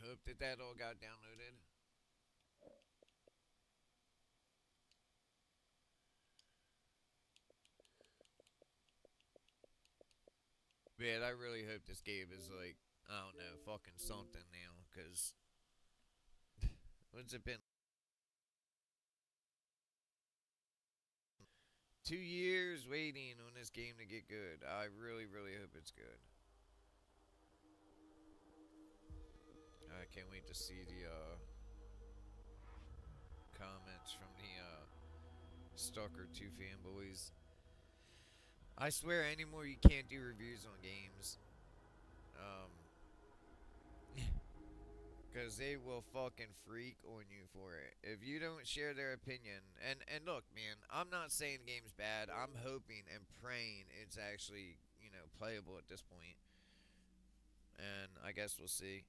hope that that all got downloaded. Man, I really hope this game is like, I don't know, fucking something now. Because what's it been? 2 years waiting on this game to get good. I really, really hope it's good. I can't wait to see the comments from the Stalker 2 fanboys. I swear anymore you can't do reviews on games. Um, because they will fucking freak on you for it. If you don't share their opinion, and look, man, I'm not saying the game's bad. I'm hoping and praying it's actually, playable at this point. And I guess we'll see.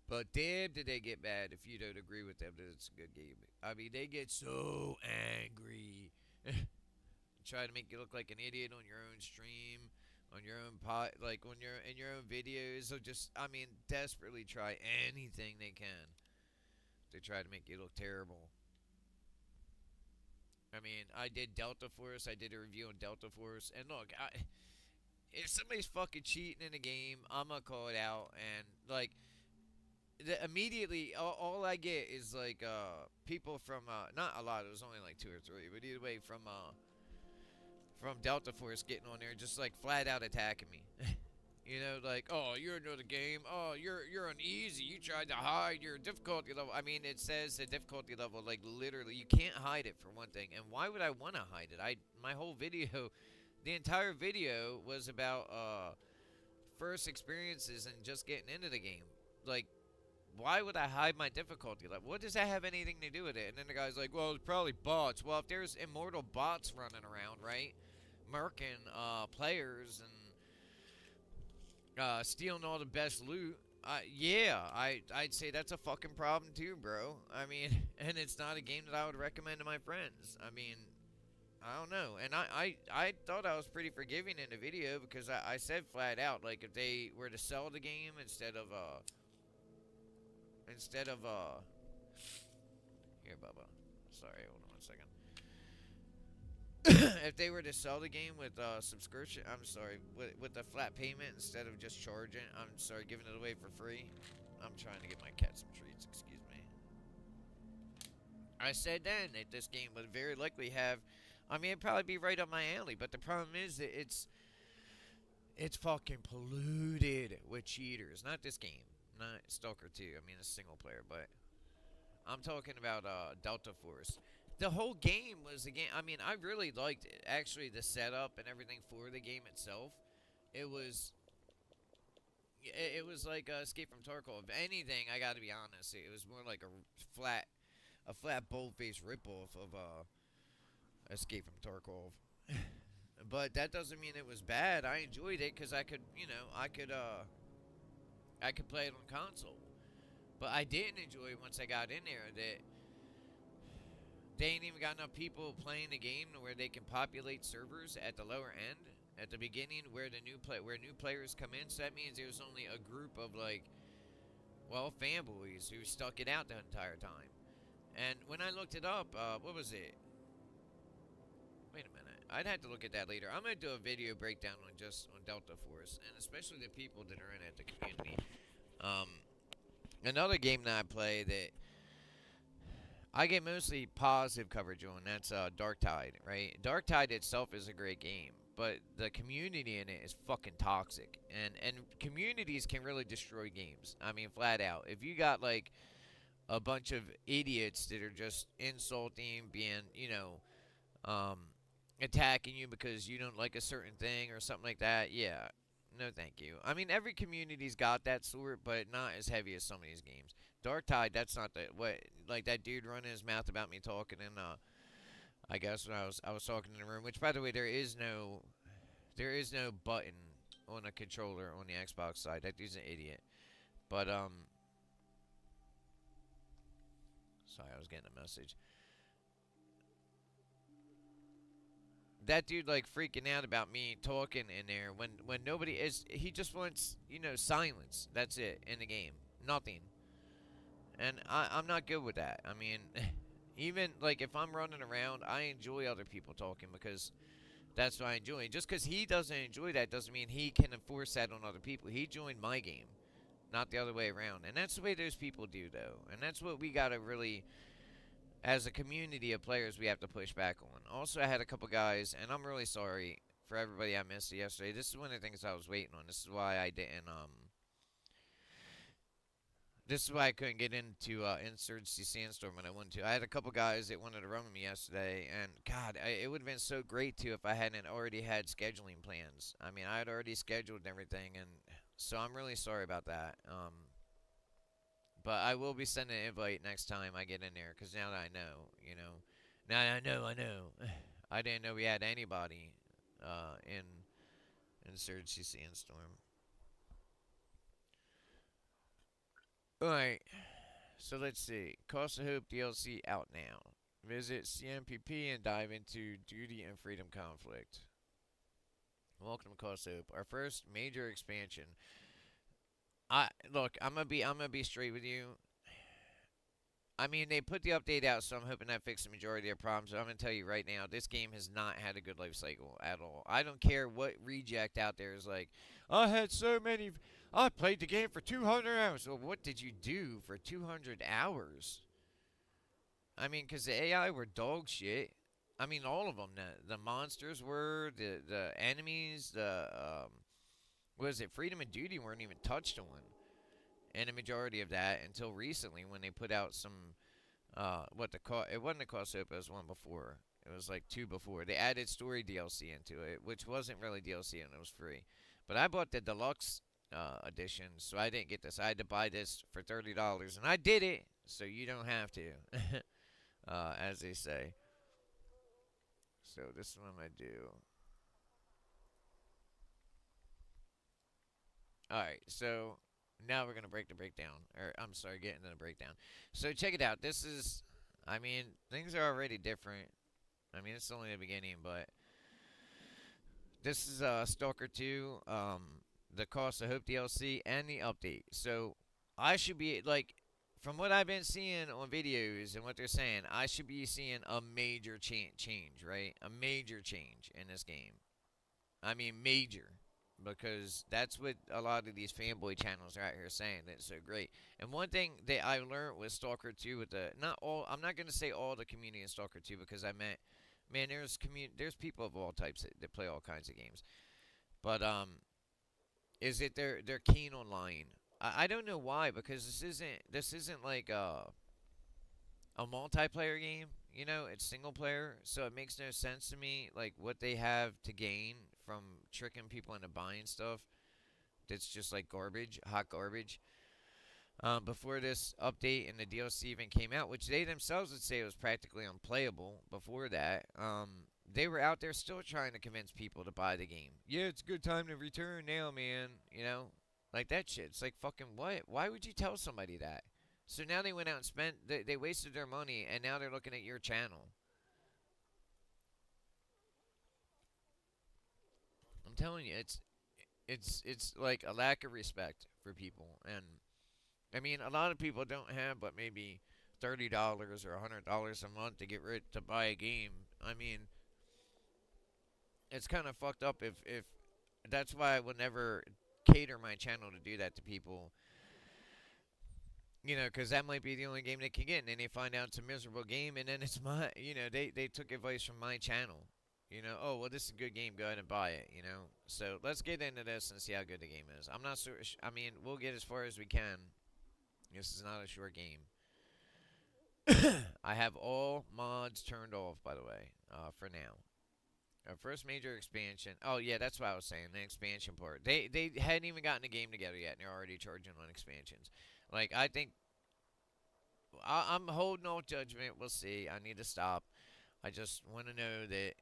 But damn, did they get mad if you don't agree with them that it's a good game. I mean, they get so angry. Try to make you look like an idiot on your own stream, on your own like on your in your own videos. So just, I mean, desperately try anything they can to try to make you look terrible. I mean, I did Delta Force. I did a review on Delta Force, and look, if somebody's fucking cheating in a game, I'm gonna call it out. And like, immediately, all I get is like people from not a lot. It was only like two or three, but either way, from Delta Force getting on there, just like flat out attacking me. Like, oh, you're new to the game. Oh, you're on easy. You tried to hide your difficulty level. I mean, it says the difficulty level, like literally, you can't hide it for one thing. And why would I want to hide it? My whole video, the entire video was about first experiences and just getting into the game. Like, why would I hide my difficulty level? What does that have anything to do with it? And then the guy's like, well, it's probably bots. Well, if there's immortal bots running around, right? Murking players and stealing all the best loot. Yeah, I'd say that's a fucking problem too, bro. I mean, and it's not a game that I would recommend to my friends. I mean, I don't know. And I thought I was pretty forgiving in the video because I said flat out, like, if they were to sell the game instead of here, Bubba. Sorry, hold on one second. If they were to sell the game with subscription, I'm sorry, with the flat payment instead of just charging, I'm sorry, giving it away for free. I'm trying to get my cat some treats, excuse me. I said then that this game would very likely have, I mean, it'd probably be right up my alley, but the problem is that it's fucking polluted with cheaters. Not this game, not Stalker 2. I mean, it's single player, but I'm talking about Delta Force. The whole game was a game. I mean, I really liked it. Actually, the setup and everything for the game itself, it was it was like Escape from Tarkov. If anything, I got to be honest, it was more like a flat bold-faced ripoff of Escape from Tarkov. But that doesn't mean it was bad. I enjoyed it because I could play it on console. But I didn't enjoy it once I got in there that they ain't even got enough people playing the game to where they can populate servers at the lower end at the beginning where new players come in. So that means there's only a group of like, well, fanboys who stuck it out the entire time. And when I looked it up, what was it? Wait a minute. I'd have to look at that later. I'm gonna do a video breakdown on Delta Force and especially the people that are in it, the community. Um, Another game that I play that I get mostly positive coverage on, that's Dark Tide, right? Dark Tide itself is a great game, but the community in it is fucking toxic. And communities can really destroy games. I mean, flat out. If you got like a bunch of idiots that are just insulting, being, um, attacking you because you don't like a certain thing or something like that, yeah, no, thank you. I mean, every community's got that sort, but not as heavy as some of these games. Dark Tide, that's not the what like that dude running his mouth about me talking, and I guess when I was talking in the room. Which, by the way, there is no button on a controller on the Xbox side. That dude's an idiot. But sorry, I was getting a message. that dude like freaking out about me talking in there when nobody is. He just wants silence. That's it in the game. Nothing. And I'm not good with that. I mean, even like if I'm running around, I enjoy other people talking because that's what I enjoy. Just because he doesn't enjoy that doesn't mean he can enforce that on other people. He joined my game, not the other way around. And that's the way those people do, though. And that's what we got to really, as a community of players, we have to push back on. Also, I had a couple guys, and I'm really sorry for everybody I missed yesterday. This is one of the things I was waiting on. This is why I didn't, this is why I couldn't get into Insurgency Sandstorm when I wanted to. I had a couple guys that wanted to run with me yesterday, and God, it would have been so great too if I hadn't already had scheduling plans. I mean, I had already scheduled everything, and so I'm really sorry about that. But I will be sending an invite next time I get in there, because now that I know. Now I know. I didn't know we had anybody in Insurgency Sandstorm. Alright, so let's see. Cost of Hope DLC out now. Visit CMPP and dive into Duty and Freedom Conflict. Welcome to Cost of Hope, our first major expansion. Look, I'm gonna be straight with you. I mean, they put the update out, so I'm hoping that fixed the majority of their problems. But I'm gonna tell you right now, this game has not had a good life cycle at all. I don't care what reject out there is like. I had so many. I played the game for 200 hours. Well, what did you do for 200 hours? I mean, because the AI were dog shit. I mean, all of them. The monsters were, the enemies, what is it, Freedom and Duty weren't even touched on. And a majority of that until recently when they put out some, it wasn't a cost op, it was one before. It was like two before. They added story DLC into it, which wasn't really DLC and it was free. But I bought the deluxe edition, so I didn't get this. I had to buy this for $30, and I did it, so you don't have to, as they say. So this is what I'm going to do. Alright, so now we're going to break the breakdown. Or, I'm sorry, get into the breakdown. So check it out. This is, I mean, things are already different. I mean, it's only the beginning, but this is Stalker 2, the Cost of Hope DLC, and the update. So I should be, like, from what I've been seeing on videos and what they're saying, I should be seeing a major change, right? A major change in this game. I mean, major. Because that's what a lot of these fanboy channels are out here saying. That's so great. And one thing that I learned with Stalker 2, with the I'm not going to say all the community in Stalker 2 because I meant, man, there's people of all types that play all kinds of games. But is it they're keen on lying. I don't know why, because this isn't like a multiplayer game. You know, it's single player, so it makes no sense to me, like, what they have to gain from tricking people into buying stuff that's just like garbage, hot garbage. Before this update and the DLC even came out, which they themselves would say was practically unplayable before that, they were out there still trying to convince people to buy the game. Yeah, it's a good time to return now, man. You know, like that shit. It's like, fucking what? Why would you tell somebody that? So now they went out and spent, they wasted their money, and now they're looking at your channel. I'm telling you, it's like a lack of respect for people. And I mean, a lot of people don't have but maybe $30 or $100 a month to get rid to buy a game. I mean, it's kind of fucked up if that's why I would never cater my channel to do that to people. You know, because that might be the only game they can get, and then they find out it's a miserable game, and then it's my, they took advice from my channel. You know, oh, well, this is a good game, go ahead and buy it, you know. So let's get into this and see how good the game is. I'm not sure, I mean, we'll get as far as we can. This is not a short game. I have all mods turned off, by the way, for now. Our first major expansion. Oh, yeah, that's what I was saying, the expansion part. They hadn't even gotten a game together yet, and they're already charging on expansions. Like, I think I'm holding no judgment. We'll see. I need to stop. I just want to know that.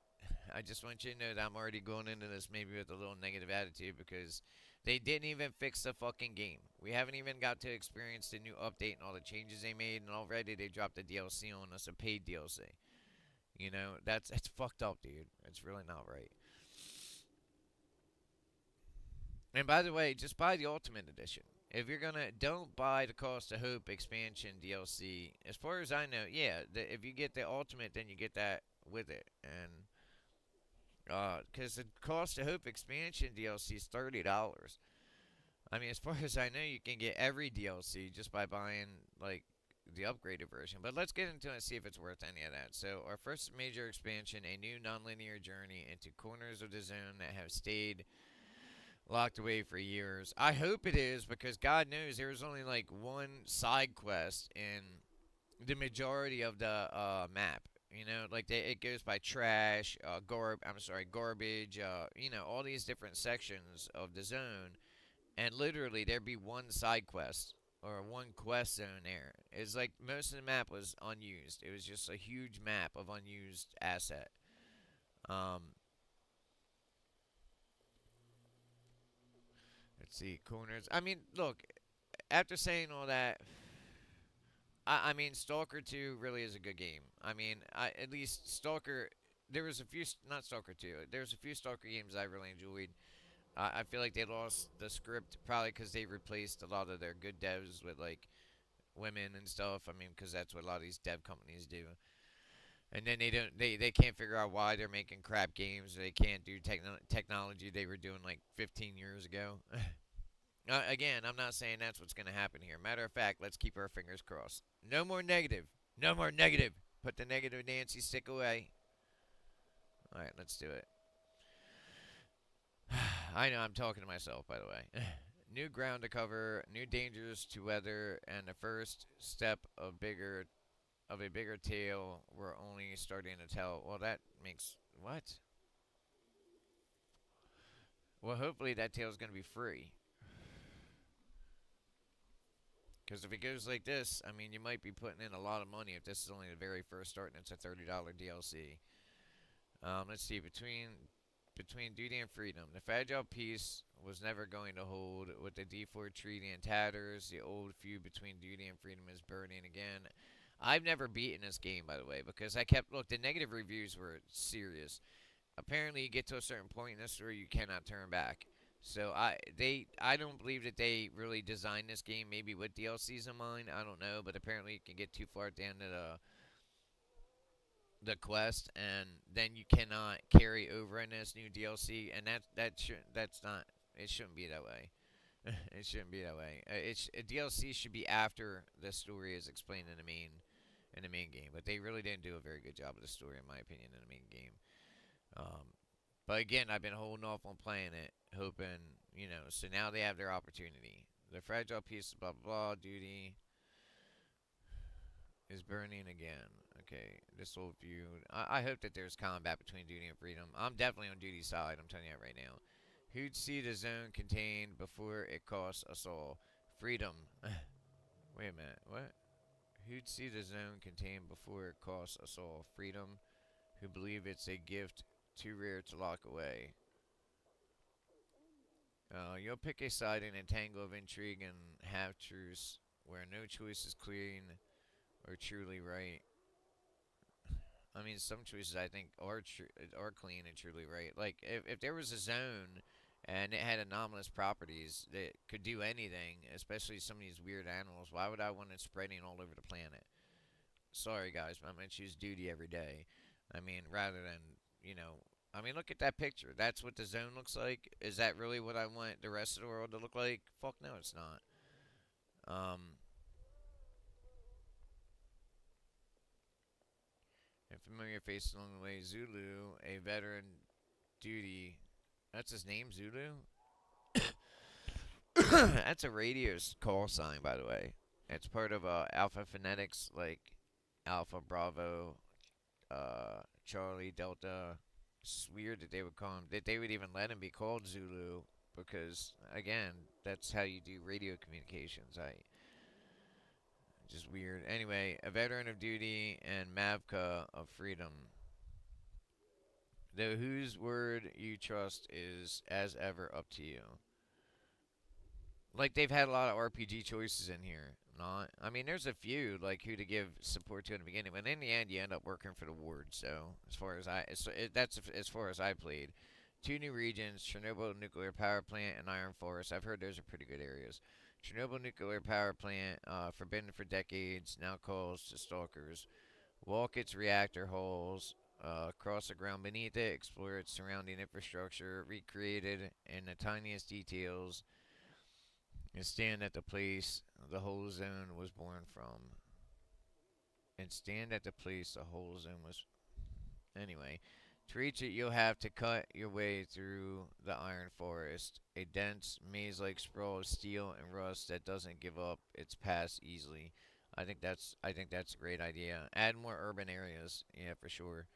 I just want you to know that I'm already going into this maybe with a little negative attitude because they didn't even fix the fucking game. We haven't even got to experience the new update and all the changes they made, and already they dropped the DLC on us, a paid DLC. You know, that's it's fucked up, dude. It's really not right. And by the way, just buy the Ultimate Edition. If you're gonna, don't buy the Cost of Hope expansion DLC. As far as I know, yeah, if you get the Ultimate, then you get that with it, and because the Cost of Hope expansion DLC is $30. I mean, as far as I know, you can get every DLC just by buying like the upgraded version. But let's get into it and see if it's worth any of that. So, our first major expansion, a new nonlinear journey into corners of the zone that have stayed locked away for years. I hope it is because God knows there was only like one side quest in the majority of the map. You know, like it goes by trash, garbage. You know, all these different sections of the zone, and literally there'd be one side quest or one quest zone there. It's like most of the map was unused. It was just a huge map of unused asset. Um, let's see, corners. I mean, look, after saying all that, I mean, Stalker 2 really is a good game. I mean, at least Stalker. There was a few, not Stalker 2. There was a few Stalker games I really enjoyed. I feel like they lost the script probably because they replaced a lot of their good devs with like women and stuff. I mean, because that's what a lot of these dev companies do. And then they can't figure out why they're making crap games. They can't do technology they were doing like 15 years ago. Again, I'm not saying that's what's going to happen here. Matter of fact, let's keep our fingers crossed. No more negative. No more negative. Put the negative Nancy stick away. All right, let's do it. I know I'm talking to myself, by the way. New ground to cover, new dangers to weather, and the first step of a bigger tale we're only starting to tell. Well, that makes what? Well, hopefully that tale's going to be free. Because if it goes like this, I mean, you might be putting in a lot of money if this is only the very first start and it's a $30 DLC. Let's see, between duty and freedom, the fragile peace was never going to hold. With the D4 treaty in tatters, the old feud between duty and freedom is burning again. I've never beaten this game, by the way, because the negative reviews were serious. Apparently, you get to a certain point in this story, you cannot turn back. So I don't believe that they really designed this game maybe with DLCs in mind. I don't know, but apparently you can get too far at the end of the quest, and then you cannot carry over in this new DLC, and that's not it shouldn't be that way. It shouldn't be that way. A DLC should be after the story is explained in the main game, but they really didn't do a very good job of the story, in my opinion, in the main game. Um, but again, I've been holding off on playing it, hoping So now they have their opportunity. The fragile piece, blah blah blah. Duty is burning again. Okay, this will view. I hope that there's combat between duty and freedom. I'm definitely on duty side. I'm telling you that right now. Who'd see the zone contained before it costs us all? Freedom. Wait a minute. What? Who'd see the zone contained before it costs us all? Freedom. Who believe it's a gift too rare to lock away. You'll pick a side in a tangle of intrigue and half truths where no choice is clean or truly right. I mean, some choices I think are clean and truly right. Like if there was a zone and it had anomalous properties that could do anything, especially some of these weird animals, why would I want it spreading all over the planet? Sorry guys, but I'm gonna choose duty every day. I mean, rather than I mean, look at that picture. That's what the zone looks like. Is that really what I want the rest of the world to look like? Fuck no, it's not. Um, a familiar face along the way. Zulu, a veteran duty. That's his name, Zulu? That's a radio call sign, by the way. It's part of Alpha Phonetics, like Alpha Bravo, Charlie Delta. It's weird that they would call him, that they would even let him be called Zulu, because again, that's how you do radio communications. I just weird. Anyway, a veteran of duty and Mavka of freedom. Though whose word you trust is as ever up to you. like they've had a lot of RPG choices in here. Not, I mean, there's a few like who to give support to in the beginning, but in the end, you end up working for the ward. So as far as that's as far as I played. Two new regions: Chernobyl nuclear power plant and Iron Forest. I've heard those are pretty good areas. Chernobyl nuclear power plant, forbidden for decades, now calls to stalkers. Walk its reactor holes, cross the ground beneath it, explore its surrounding infrastructure, recreated in the tiniest details, and stand at the place the whole zone was born from. And stand at the place the whole zone was. Anyway, to reach it, you'll have to cut your way through the iron forest, a dense, maze like sprawl of steel and rust that doesn't give up its pass easily. I think that's a great idea. Add more urban areas, yeah, for sure.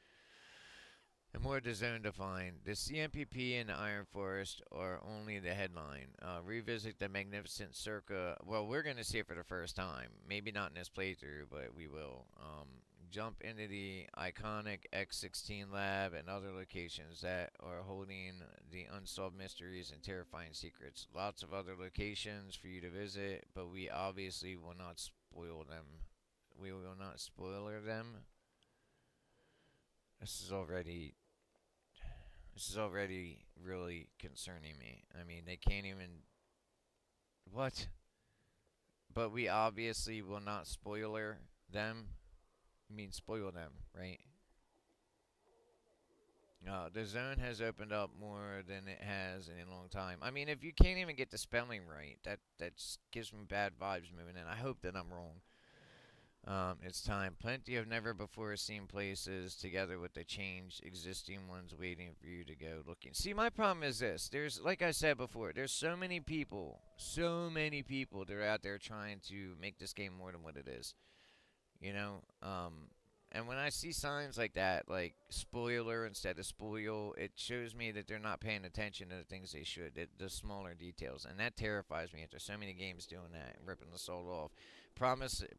And more to zone define. The CMPP and the Iron Forest are only the headline. Revisit the magnificent circa. Well, we're going to see it for the first time. Maybe not in this playthrough, but we will. Jump into the iconic X16 lab and other locations that are holding the unsolved mysteries and terrifying secrets. Lots of other locations for you to visit, but we obviously will not spoil them. We will not spoiler them. This is already This is already really concerning me. I mean, they can't even. What? But we obviously will not spoiler them. I mean, spoil them, right? The zone has opened up more than it has in a long time. I mean, if you can't even get the spelling right, that just gives me bad vibes moving in. I hope that I'm wrong. It's time. Plenty of never before seen places together with the changed existing ones waiting for you to go looking. See, my problem is this. There's, like I said before, there's so many people that are out there trying to make this game more than what it is. You know? And when I see signs like that, like spoiler instead of spoil, it shows me that they're not paying attention to the things they should, the smaller details. And that terrifies me. There's so many games doing that, ripping the soul off.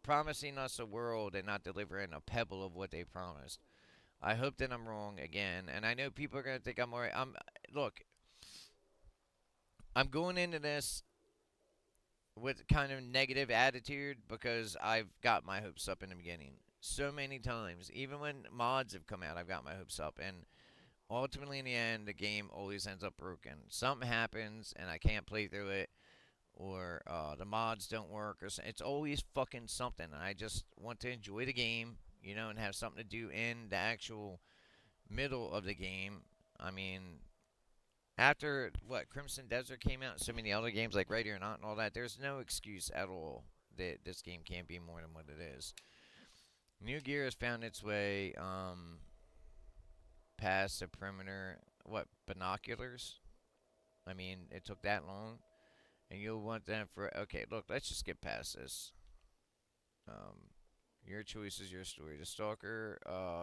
Promising us a world and not delivering a pebble of what they promised. I hope that I'm wrong again, and I know people are gonna think I'm alright. Look. I'm going into this with kind of negative attitude because I've got my hopes up in the beginning so many times. Even when mods have come out, I've got my hopes up, and ultimately in the end, the game always ends up broken. Something happens, and I can't play through it, or the mods don't work, or it's always fucking something. I just want to enjoy the game, and have something to do in the actual middle of the game. I mean, after what Crimson Desert came out, and so many other games like Ready or Not and all that, there's no excuse at all that this game can't be more than what it is. New gear has found its way past the perimeter. What, binoculars? I mean, it took that long, and you'll want them for. Okay, look, let's just get past this. Um, your choice is your story. The Stalker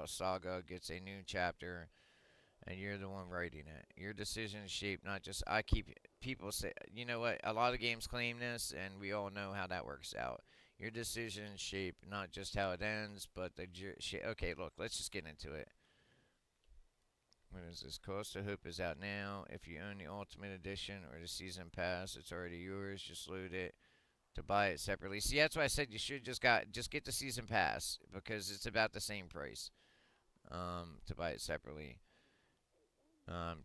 saga gets a new chapter, and you're the one writing it. Your decision is shaped not just. I keep people say, you know what? A lot of games claim this, and we all know how that works out. Your decisions shape not just how it ends, but the. Okay, look, let's just get into it. What is this? Cost of Hope is out now. If you own the Ultimate Edition or the Season Pass, it's already yours. Just load it to buy it separately. See, that's why I said you should just get the Season Pass because it's about the same price to buy it separately.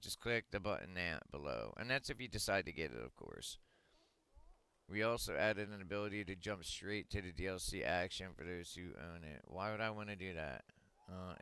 Just click the button now below, and that's if you decide to get it, of course. We also added an ability to jump straight to the DLC action for those who own it. Why would I want to do that?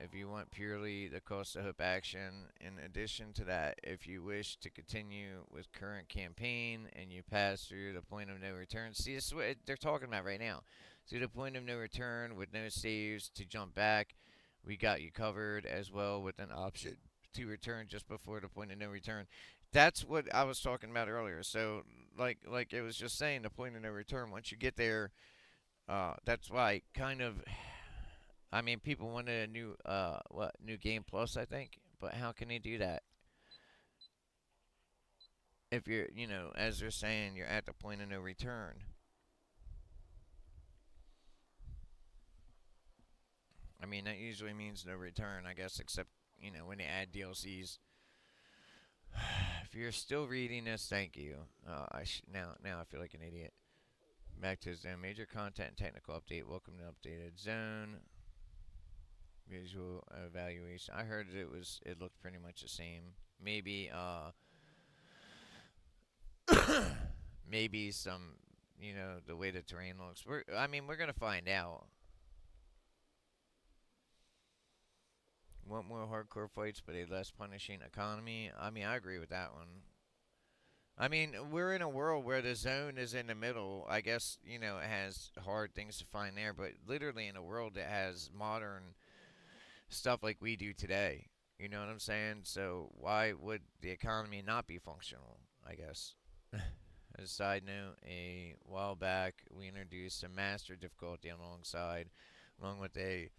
If you want purely the Cost of Hope action, in addition to that, if you wish to continue with current campaign and you pass through the point of no return, see, this is what they're talking about right now. Through the point of no return with no saves to jump back, we got you covered as well with an option to return just before the point of no return. That's what I was talking about earlier. So, like it was just saying, the point of no return. Once you get there, that's why kind of. I mean, people wanted a new game plus, I think. But how can they do that if you're, as they're saying, you're at the point of no return? I mean, that usually means no return, I guess, except when they add DLCs. If you're still reading this, thank you. Now I feel like an idiot. Back to zone. Major content and technical update. Welcome to updated zone. Visual evaluation. I heard it looked pretty much the same. Maybe maybe some, the way the terrain looks. We're gonna find out. Want more hardcore fights, but a less punishing economy? I agree with that one. We're in a world where the zone is in the middle. I guess, it has hard things to find there, but literally in a world that has modern stuff like we do today. You know what I'm saying? So why would the economy not be functional, I guess? As a side note, a while back, we introduced a master difficulty along with a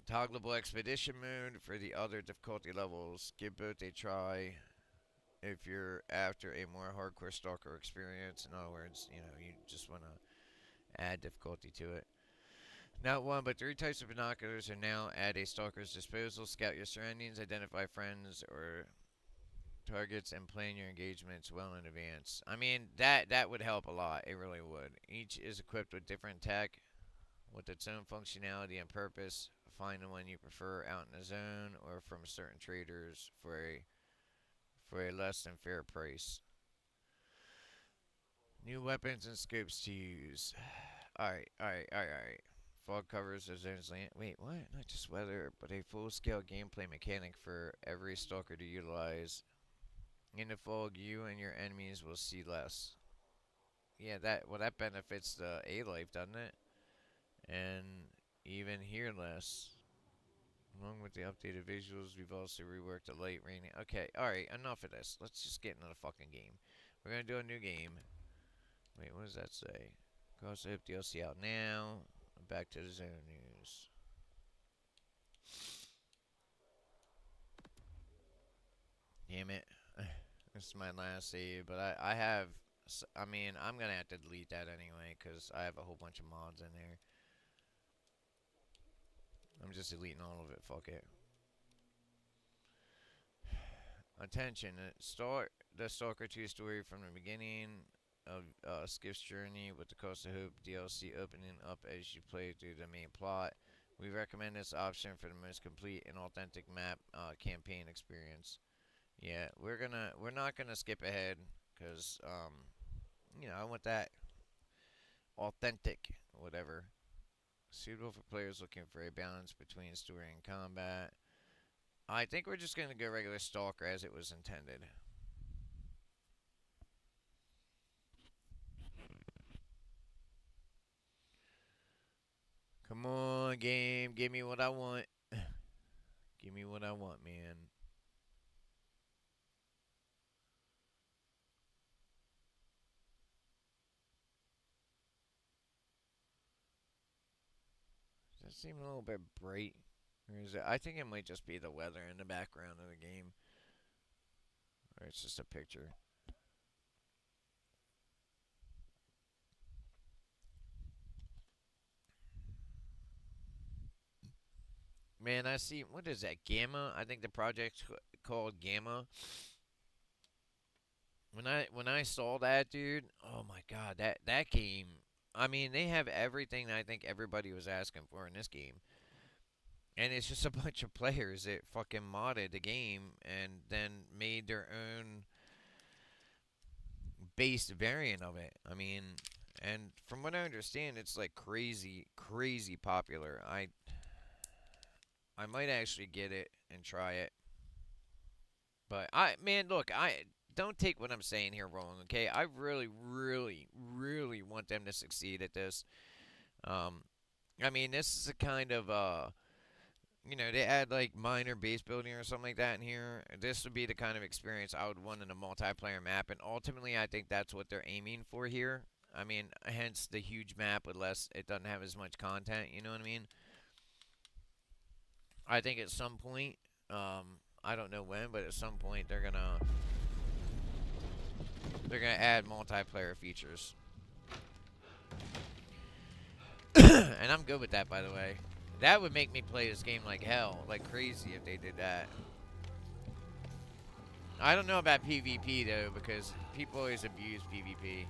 toggleable expedition mode for the other difficulty levels. Give both a try if you're after a more hardcore stalker experience. In other words, you just want to add difficulty to it. Not one, but 3 types of binoculars are now at a stalker's disposal. Scout your surroundings, identify friends or targets, and plan your engagements well in advance. That would help a lot. It really would. Each is equipped with different tech, with its own functionality and purpose. Find the one you prefer out in the zone or from certain traders for a less than fair price. New weapons and scopes to use. Alright. Fog covers the zone's land. Wait, what? Not just weather, but a full-scale gameplay mechanic for every stalker to utilize. In the fog, you and your enemies will see less. Yeah, that benefits the A-life, doesn't it? And even hear less. Along with the updated visuals, we've also reworked the light raining. Okay, alright, enough of this. Let's just get into the fucking game. We're gonna do a new game. Wait, what does that say? Cross Hope DLC out now. Back to the zone news. Damn it. This is my last save, but I have... I'm gonna have to delete that anyway, because I have a whole bunch of mods in there. I'm just deleting all of it, fuck it. Attention, start the Stalker 2 story from the beginning of Skiff's journey with the Coast of Hope DLC opening up as you play through the main plot. We recommend this option for the most complete and authentic map campaign experience. Yeah, we're not gonna skip ahead, cause I want that authentic, whatever. Suitable for players looking for a balance between story and combat. I think we're just gonna go regular Stalker as it was intended. Come on, game. Give me what I want. Give me what I want, man. Does that seem a little bit bright? Or is it? I think it might just be the weather in the background of the game. Or it's just a picture. Man, I see. What is that? Gamma? I think the project's called Gamma. When I saw that, dude, oh my god, that game. They have everything I think everybody was asking for in this game. And it's just a bunch of players that fucking modded the game and then made their own based variant of it. And from what I understand, it's like crazy, crazy popular. I might actually get it and try it. But look, I don't take what I'm saying here wrong, okay? I really, really, really want them to succeed at this. This is a kind of they add like minor base building or something like that in here. This would be the kind of experience I would want in a multiplayer map, and ultimately, I think that's what they're aiming for here. Hence the huge map with less. It doesn't have as much content. You know what I mean? I think at some point, I don't know when, but at some point they're gonna add multiplayer features, and I'm good with that. By the way, that would make me play this game like hell, like crazy if they did that. I don't know about PvP though, because people always abuse PvP.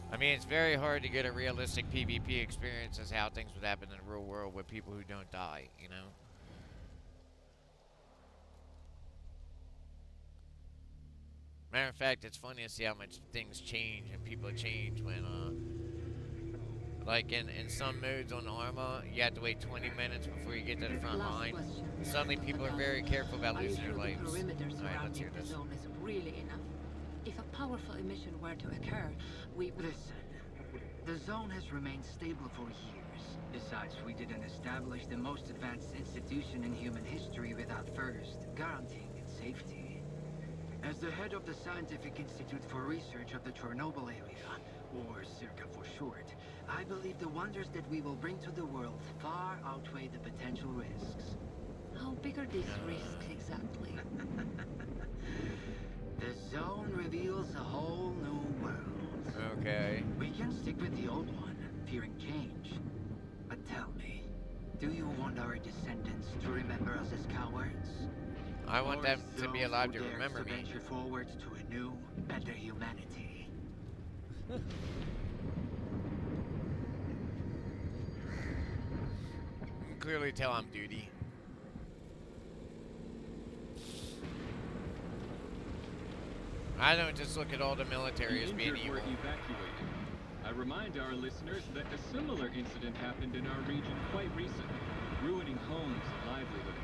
I mean, it's very hard to get a realistic PvP experience as how things would happen in the real world with people who don't die, you know? Matter of fact, it's funny to see how much things change and people change when, like in some modes on Arma, you have to wait 20 minutes before you get to the front line. Suddenly people are very careful about losing their lives. Alright, let's hear this. The zone is really enough. If a powerful emission were to occur, we would... Listen, the zone has remained stable for years. Besides, we didn't establish the most advanced institution in human history without first guaranteeing its safety. As the head of the Scientific Institute for Research of the Chernobyl area, or CIRCA for short, I believe the wonders that we will bring to the world far outweigh the potential risks. How big are these risks exactly? The zone reveals a whole new world. Okay. We can stick with the old one, fearing change. But tell me, do you want our descendants to remember us as cowards? I want them to be alive to remember me. Venture forward to a new, better humanity. You can clearly tell I'm duty. I don't just look at all the military as being evil. Were evacuated. I remind our listeners that a similar incident happened in our region quite recently, ruining homes and livelihoods.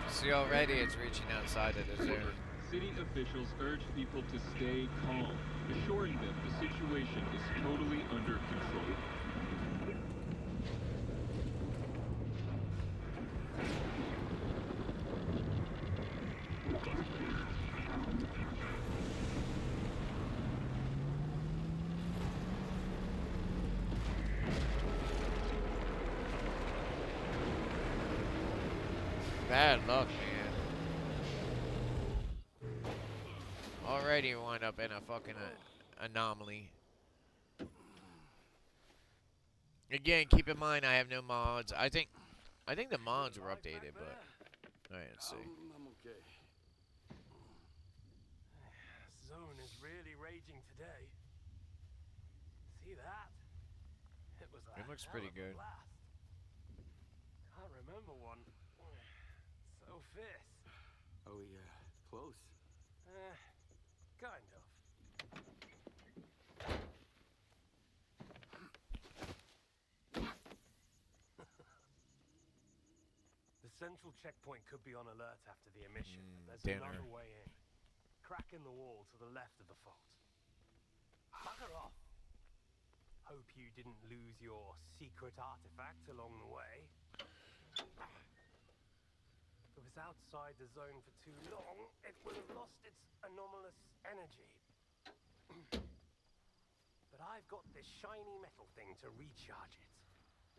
See, already it's reaching outside of the zone. City officials urge people to stay calm, assuring them the situation is totally under control. Bad luck, man. Already wound up in a fucking anomaly. Again, keep in mind I have no mods. I think the mods were updated, but alright, let's see. I'm okay. Zone is really raging today. See that? It looks pretty good. Blast. Can't remember one. So fierce. Are we, close? Kind of. The central checkpoint could be on alert after the emission, but there's another way in. Crack in the wall to the left of the fault. Bugger off! Hope you didn't lose your secret artifact along the way. If it was outside the zone for too long, it would have lost its anomalous energy. But I've got this shiny metal thing to recharge it.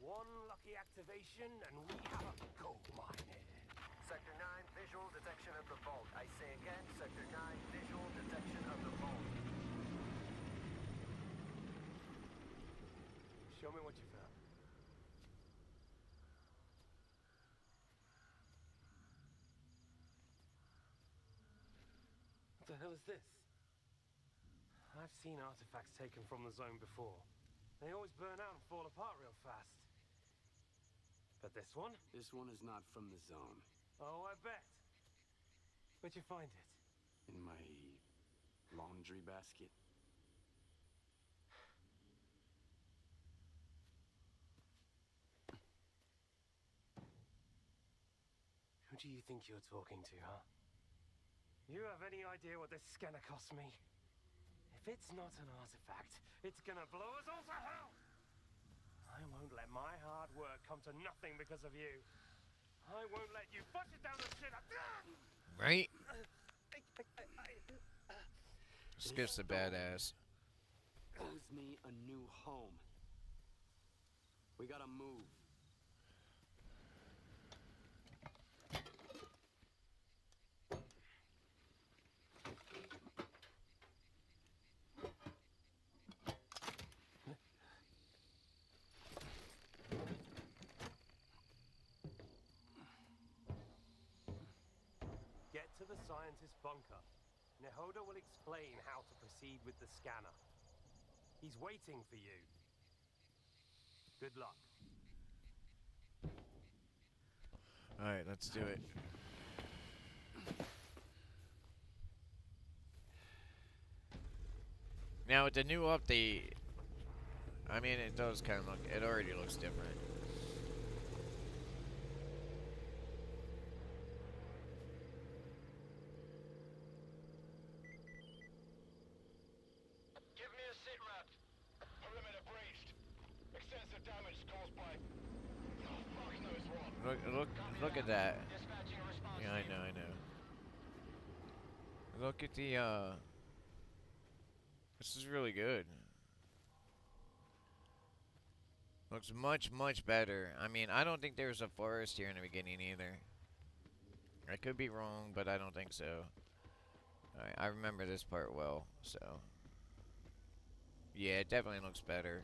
One lucky activation and we have a gold mine here. Sector 9, visual detection of the vault. I say again, Sector 9, visual detection of the vault. Show me what you found. What the hell is this? I've seen artifacts taken from the zone before. They always burn out and fall apart real fast. But this one? This one is not from the zone. Oh, I bet. Where'd you find it? In my laundry basket. Who do you think you're talking to, huh? You have any idea what this is gonna cost me? If it's not an artifact, it's gonna blow us all to hell! I won't let my hard work come to nothing because of you. I won't let you push it down the shit. Right? Skips the badass. Owes me a new home. We gotta move. scientist's bunker. Nehoda will explain how to proceed with the scanner. He's waiting for you. Good luck. Alright, let's do it. Now with the new update, I mean it does kind of look, it already looks different. Give me a sit rep. Perimeter breached. Extensive damage caused by... Oh, fuck knows what. Look at that. Dispatching a response Yeah, I team. know. Look at the, this is really good. Looks much, much better. I mean, I don't think there was a forest here in the beginning either. I could be wrong, but I don't think so. Alright, I remember this part well, so. Yeah, it definitely looks better.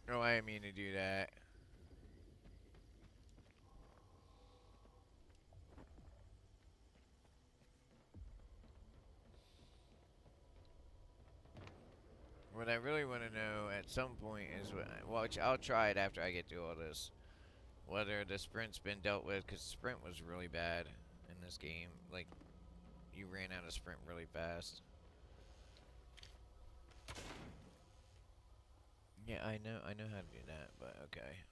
Oh, I didn't mean to do that. What I really want to know at some point is, which I'll try it after I get through all this, whether the sprint's been dealt with, because sprint was really bad in this game. Like, you ran out of sprint really fast. Yeah, I know how to do that, but okay.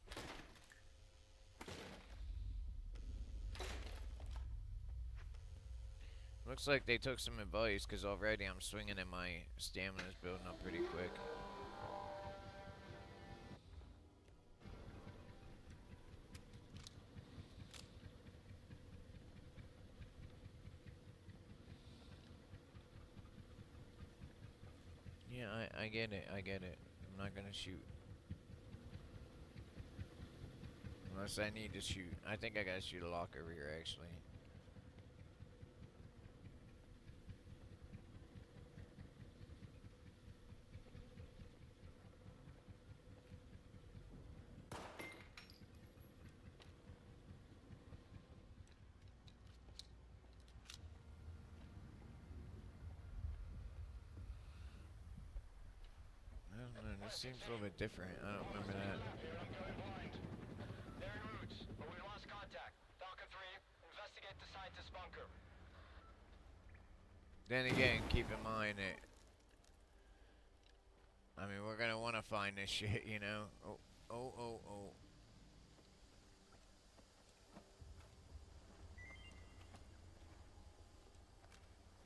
Looks like they took some advice, because already I'm swinging and my stamina's building up pretty quick. Yeah, I get it, I get it. I'm not gonna shoot. Unless I need to shoot. I think I gotta shoot a lock over here, actually. I don't know, this seems a little bit different. I don't remember that. They're en route, but we lost contact. Stalker 3, investigate the scientist's bunker. Then again, keep in mind that, I mean, we're gonna want to find this shit, you know? Oh.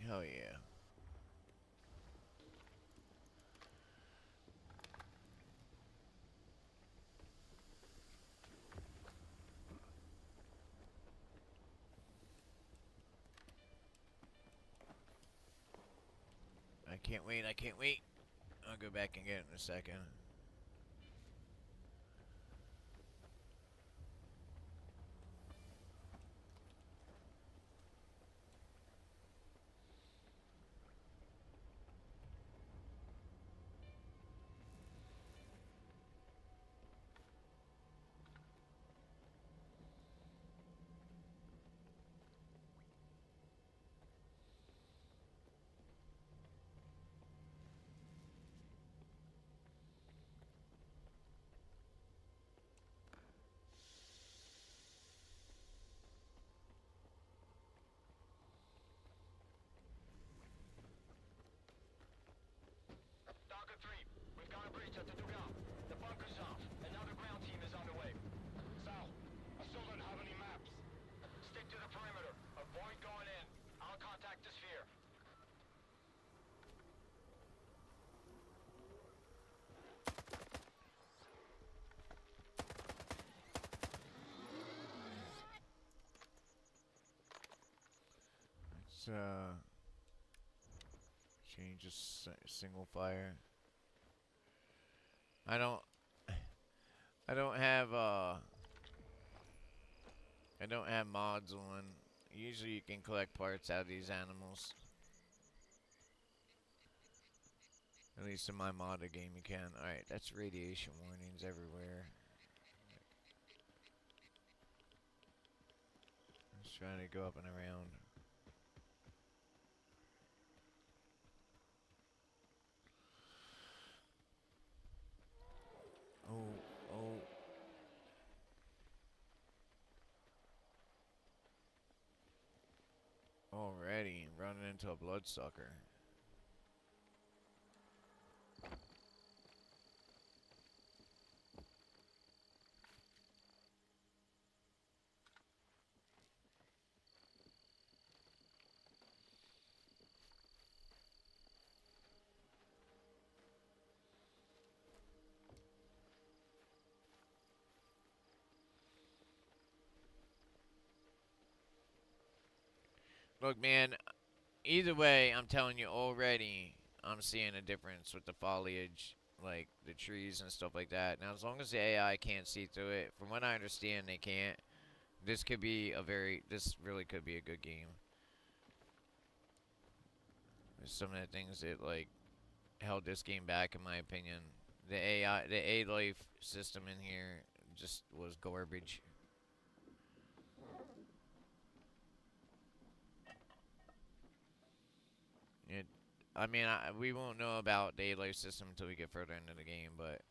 Hell yeah. I can't wait. I'll go back and get it in a second. Stalker 3, we've got a breach at the dugout. The bunker's off, and now the ground team is on the way. Sal, I still don't have any maps. Stick to the perimeter. Avoid going in. I'll contact the sphere. Let's change this single fire. I don't have mods on. Usually you can collect parts out of these animals. At least in my modded game you can. Alright, that's radiation warnings everywhere. Let's try to go up and around. Oh. Already running into a bloodsucker. Look, man, either way, I'm telling you already, I'm seeing a difference with the foliage, like the trees and stuff like that. Now, as long as the AI can't see through it, from what I understand, they can't. This really could be a good game. There's some of the things that, like, held this game back, in my opinion. The A-life system in here just was garbage. I mean, we won't know about the A-life system until we get further into the game, but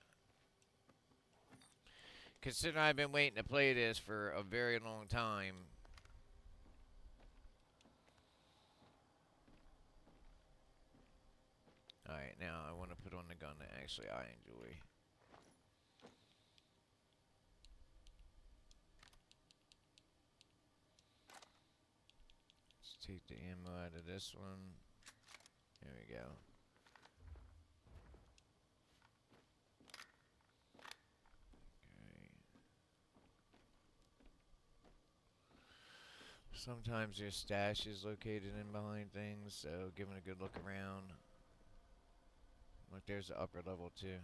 considering I've been waiting to play this for a very long time, alright, now I want to put on the gun that actually I enjoy. Let's take the ammo out of this one. There we go. Okay. Sometimes your stash is located in behind things, so giving a good look around. Look, there's the upper level too.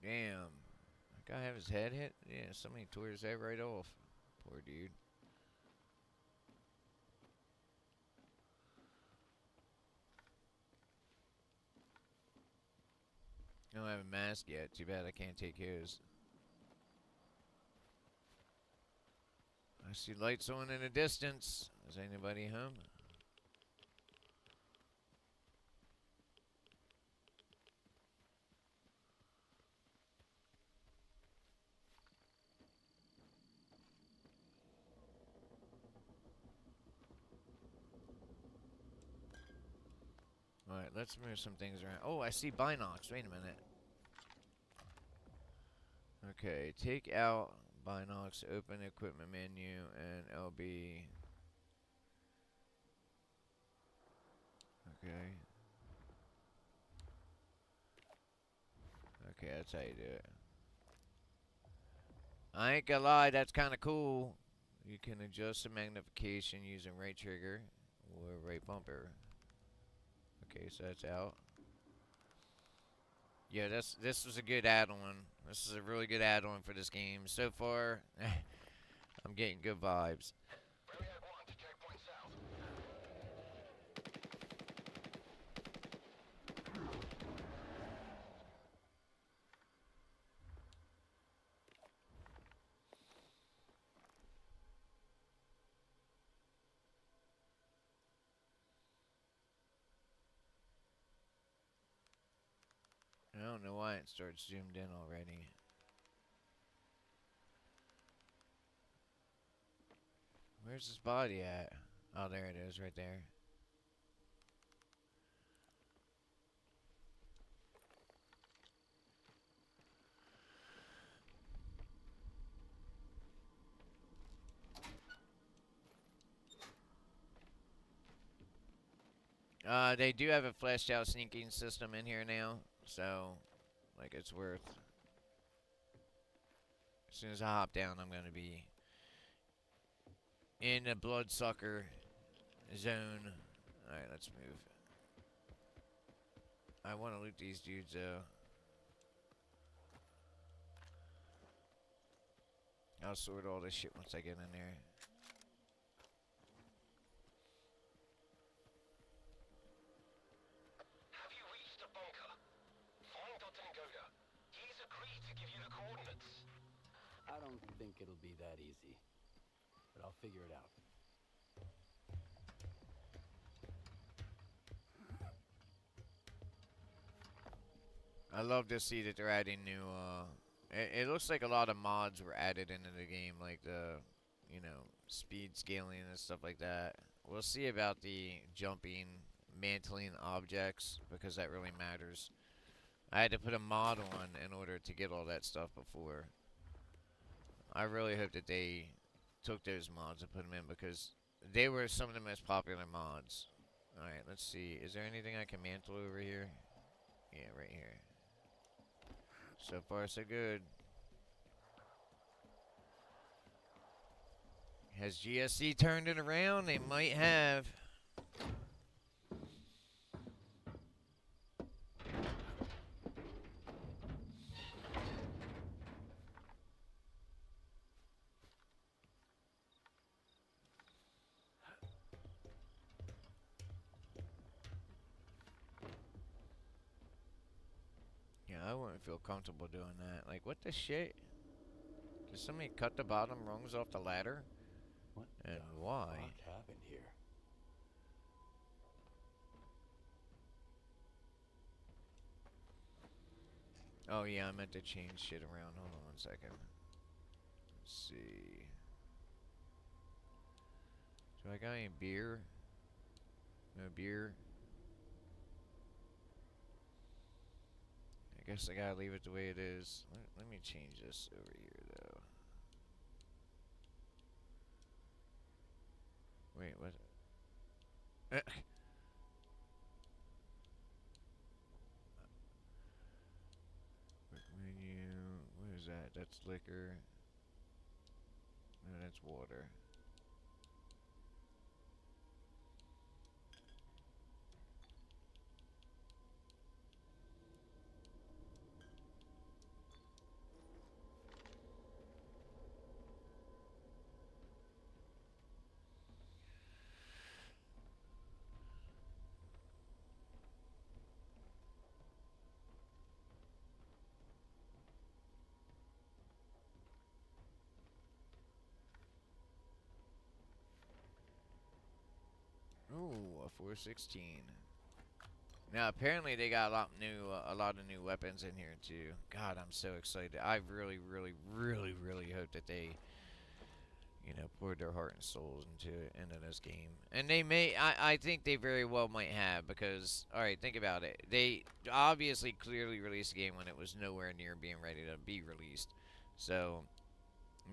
Damn. That guy have his head hit? Yeah, somebody tore his head right off. Poor dude. I don't have a mask yet. Too bad I can't take his. I see lights on in the distance. Is anybody home? Alright, let's move some things around. Oh, I see binocs. Wait a minute. Okay, take out binocs, open equipment menu, and LB. Okay. Okay, that's how you do it. I ain't gonna lie, that's kind of cool. You can adjust the magnification using right trigger or right bumper. Okay, so that's out. Yeah, this was a good add-on. This is a really good add-on for this game. So far, I'm getting good vibes. I don't know why it starts zoomed in already. Where's his body at? Oh, there it is, right there. They do have a fleshed out sneaking system in here now, so, like, it's worth. As soon as I hop down, I'm gonna be in the bloodsucker zone. Alright, let's move. I want to loot these dudes, though. I'll sort all this shit once I get in there. Have you reached the bunker? Find Dr. Ngoda. He's agreed to give you the coordinates. I don't think it'll be that easy, but I'll figure it out. I love to see that they're adding new, it looks like a lot of mods were added into the game, like the, you know, speed scaling and stuff like that. We'll see about the jumping, mantling objects, because that really matters. I had to put a mod on in order to get all that stuff before. I really hope that they took those mods and put them in, because they were some of the most popular mods. Alright, let's see. Is there anything I can mantle over here? Yeah, right here. So far, so good. Has GSC turned it around? They might have. Yeah, I wouldn't feel comfortable doing that. Like, what the shit? Did somebody cut the bottom rungs off the ladder? What And the why? fuck happened here? Oh, yeah, I meant to change shit around. Hold on 1 second. Let's see. Do I got any beer? No beer? I guess I gotta leave it the way it is. Let me change this over here, though. Wait, what? Quick menu. What is that? That's liquor. No, that's water. Ooh, a 416. Now apparently they got a lot of new weapons in here too. God, I'm so excited. I really, really, really, really hope that they, you know, poured their heart and souls into this game. And they may, I think they very well might have, because, alright, think about it. They obviously clearly released the game when it was nowhere near being ready to be released. So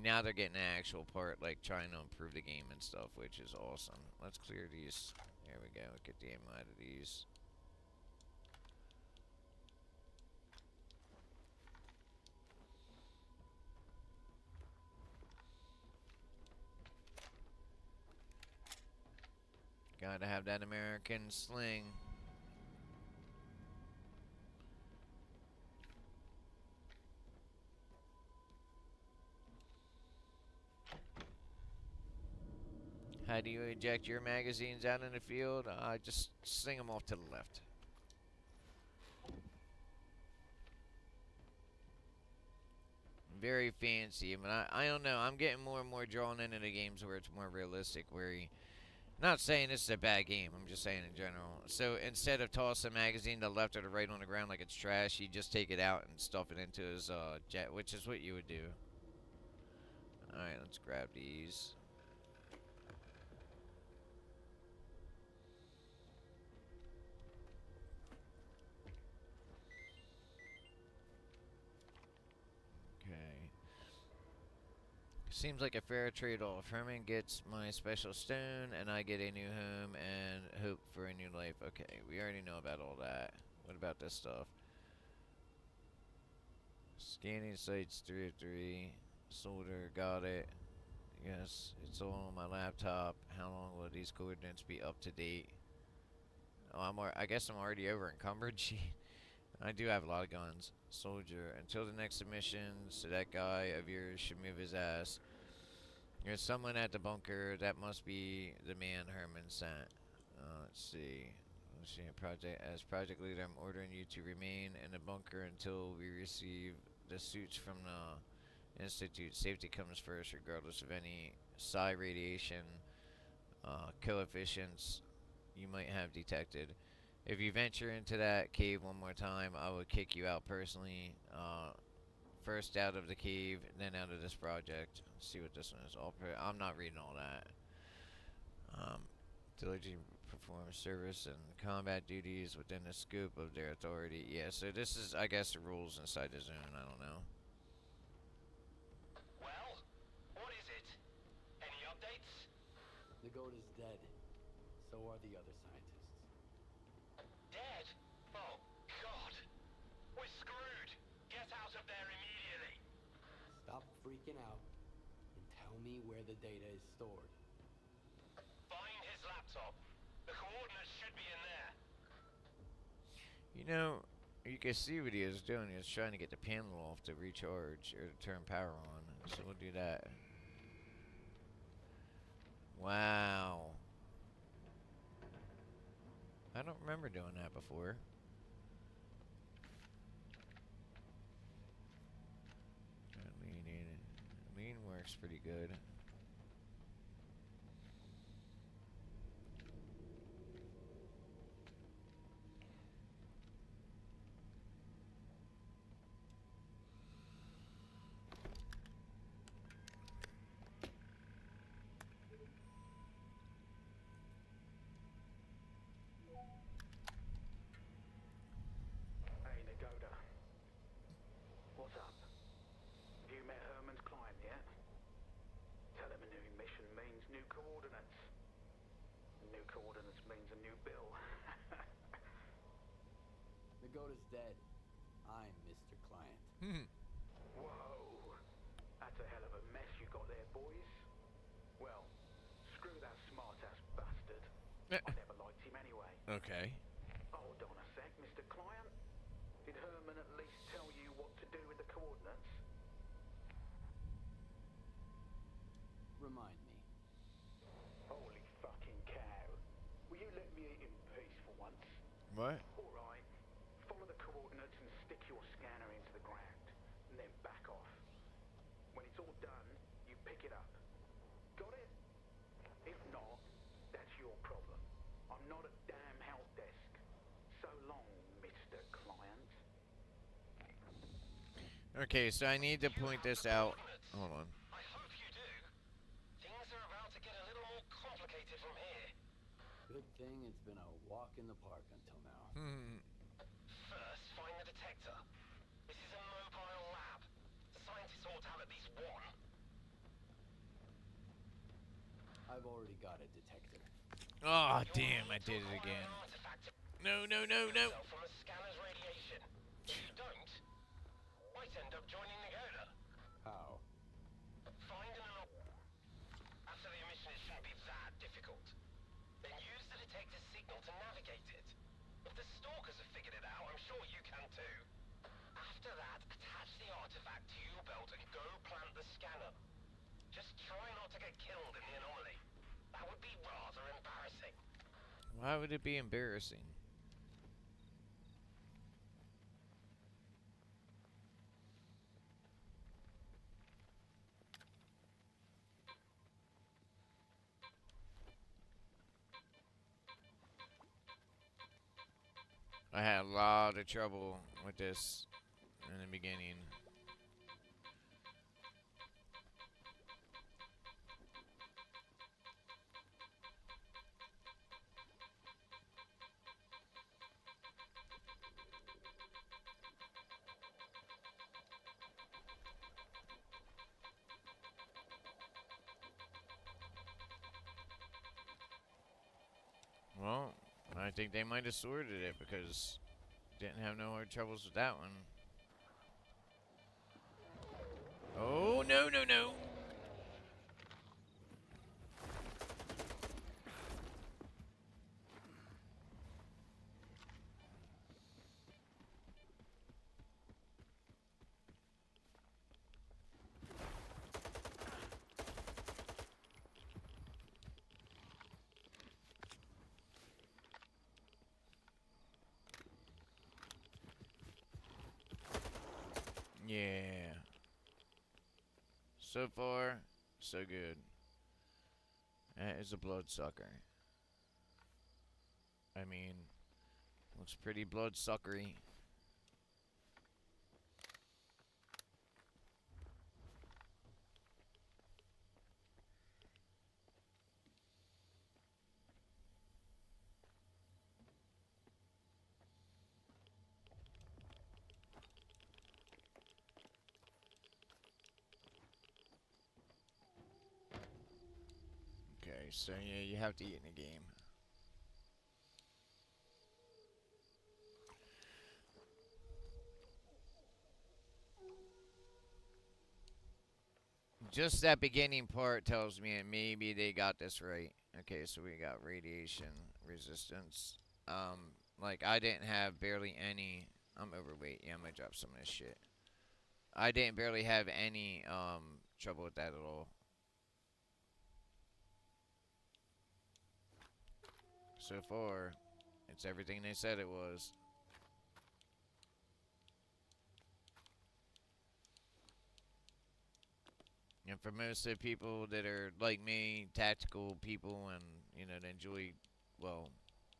now they're getting an actual part, like trying to improve the game and stuff, which is awesome. Let's clear these. There we go. Get the ammo out of these. Gotta have that American sling. How do you eject your magazines out in the field? Just sling them off to the left. Very fancy, but I don't know. I'm getting more and more drawn into the games where it's more realistic, where you... Not saying this is a bad game, I'm just saying in general. So instead of tossing a magazine to the left or the right on the ground like it's trash, you just take it out and stuff it into his jet, which is what you would do. Alright, let's grab these. Seems like a fair trade-off. Herman gets my special stone, and I get a new home and hope for a new life. Okay, we already know about all that. What about this stuff? Scanning sites 303. Solder, got it. Yes, it's all on my laptop. How long will these coordinates be up to date? Oh, I guess I'm already over encumbered. Gee, I do have a lot of guns. Soldier. Until the next submission, so that guy of yours should move his ass. There's someone at the bunker. That must be the man Herman sent. Let's see. Let's see. As project leader, I'm ordering you to remain in the bunker until we receive the suits from the Institute. Safety comes first, regardless of any psi radiation coefficients you might have detected. If you venture into that cave one more time, I will kick you out personally. First out of the cave, then out of this project. Let's see what this one is. I'm not reading all that. Diligently perform service and combat duties within the scope of their authority. Yeah, so this is, I guess, the rules inside the zone. I don't know. Well, what is it? Any updates? The goat is dead. So are the other scientists. Dead? Oh, God. We're screwed. Get out of there immediately. Stop freaking out and tell me where the data is stored. Find his laptop. The coordinates should be in there. You know, you can see what he was doing. He was trying to get the panel off to recharge or to turn power on. So we'll do that. Wow. I don't remember doing that before. Lean works pretty good. Hey, Nagoda. What's up? Have you met Herman's client yet? Tell him a new mission means new coordinates. New coordinates means a new bill. The goat is dead. I'm Mr. Client. Whoa. That's a hell of a mess you got there, boys. Well, screw that smart-ass bastard. I never liked him anyway. Okay. Hold on a sec, Mr. Client. Did Herman at least tell you what to do with the coordinates? Remind me. Holy fucking cow. Will you let me eat in peace for once? What? Alright. Follow the coordinates and stick your scanner into the ground. And then back off. When it's all done, you pick it up. Got it? If not, that's your problem. I'm not a damn help desk. So long, Mr. Client. Okay, so I need to point this out. Hold on. I hope you do. Things are about to get a little more complicated from here. Good thing it's been a walk in the park until now. First, find the detector. This is a mobile lab. The scientists ought to have at least one. I've already got a detector. Oh, damn, I did it again. No, no, no, no. From a scanner's radiation. If you don't, might end up joining Nagoda. How? Find an after the emission, it shouldn't be that difficult. Then use the detector's signal to navigate it. If the Stalkers have figured it out, I'm sure you can too. After that, attach the artifact to your belt and go plant the scanner. Just try not to get killed in the anomaly. That would be rather embarrassing. Why would it be embarrassing? I had a lot of trouble with this in the beginning. Well, I think they might have sorted it because didn't have no hard troubles with that one. Oh, no, no, no. Yeah. So far, so good. That is a bloodsucker. I mean, looks pretty bloodsuckery. Okay, so yeah, you have to eat in a game. Just that beginning part tells me that maybe they got this right. Okay, so we got radiation resistance. Like I didn't have barely any. I'm overweight. Yeah, I'm gonna drop some of this shit. I didn't barely have any trouble with that at all. So far, it's everything they said it was. And for most of the people that are like me, tactical people, and you know, that enjoy, well,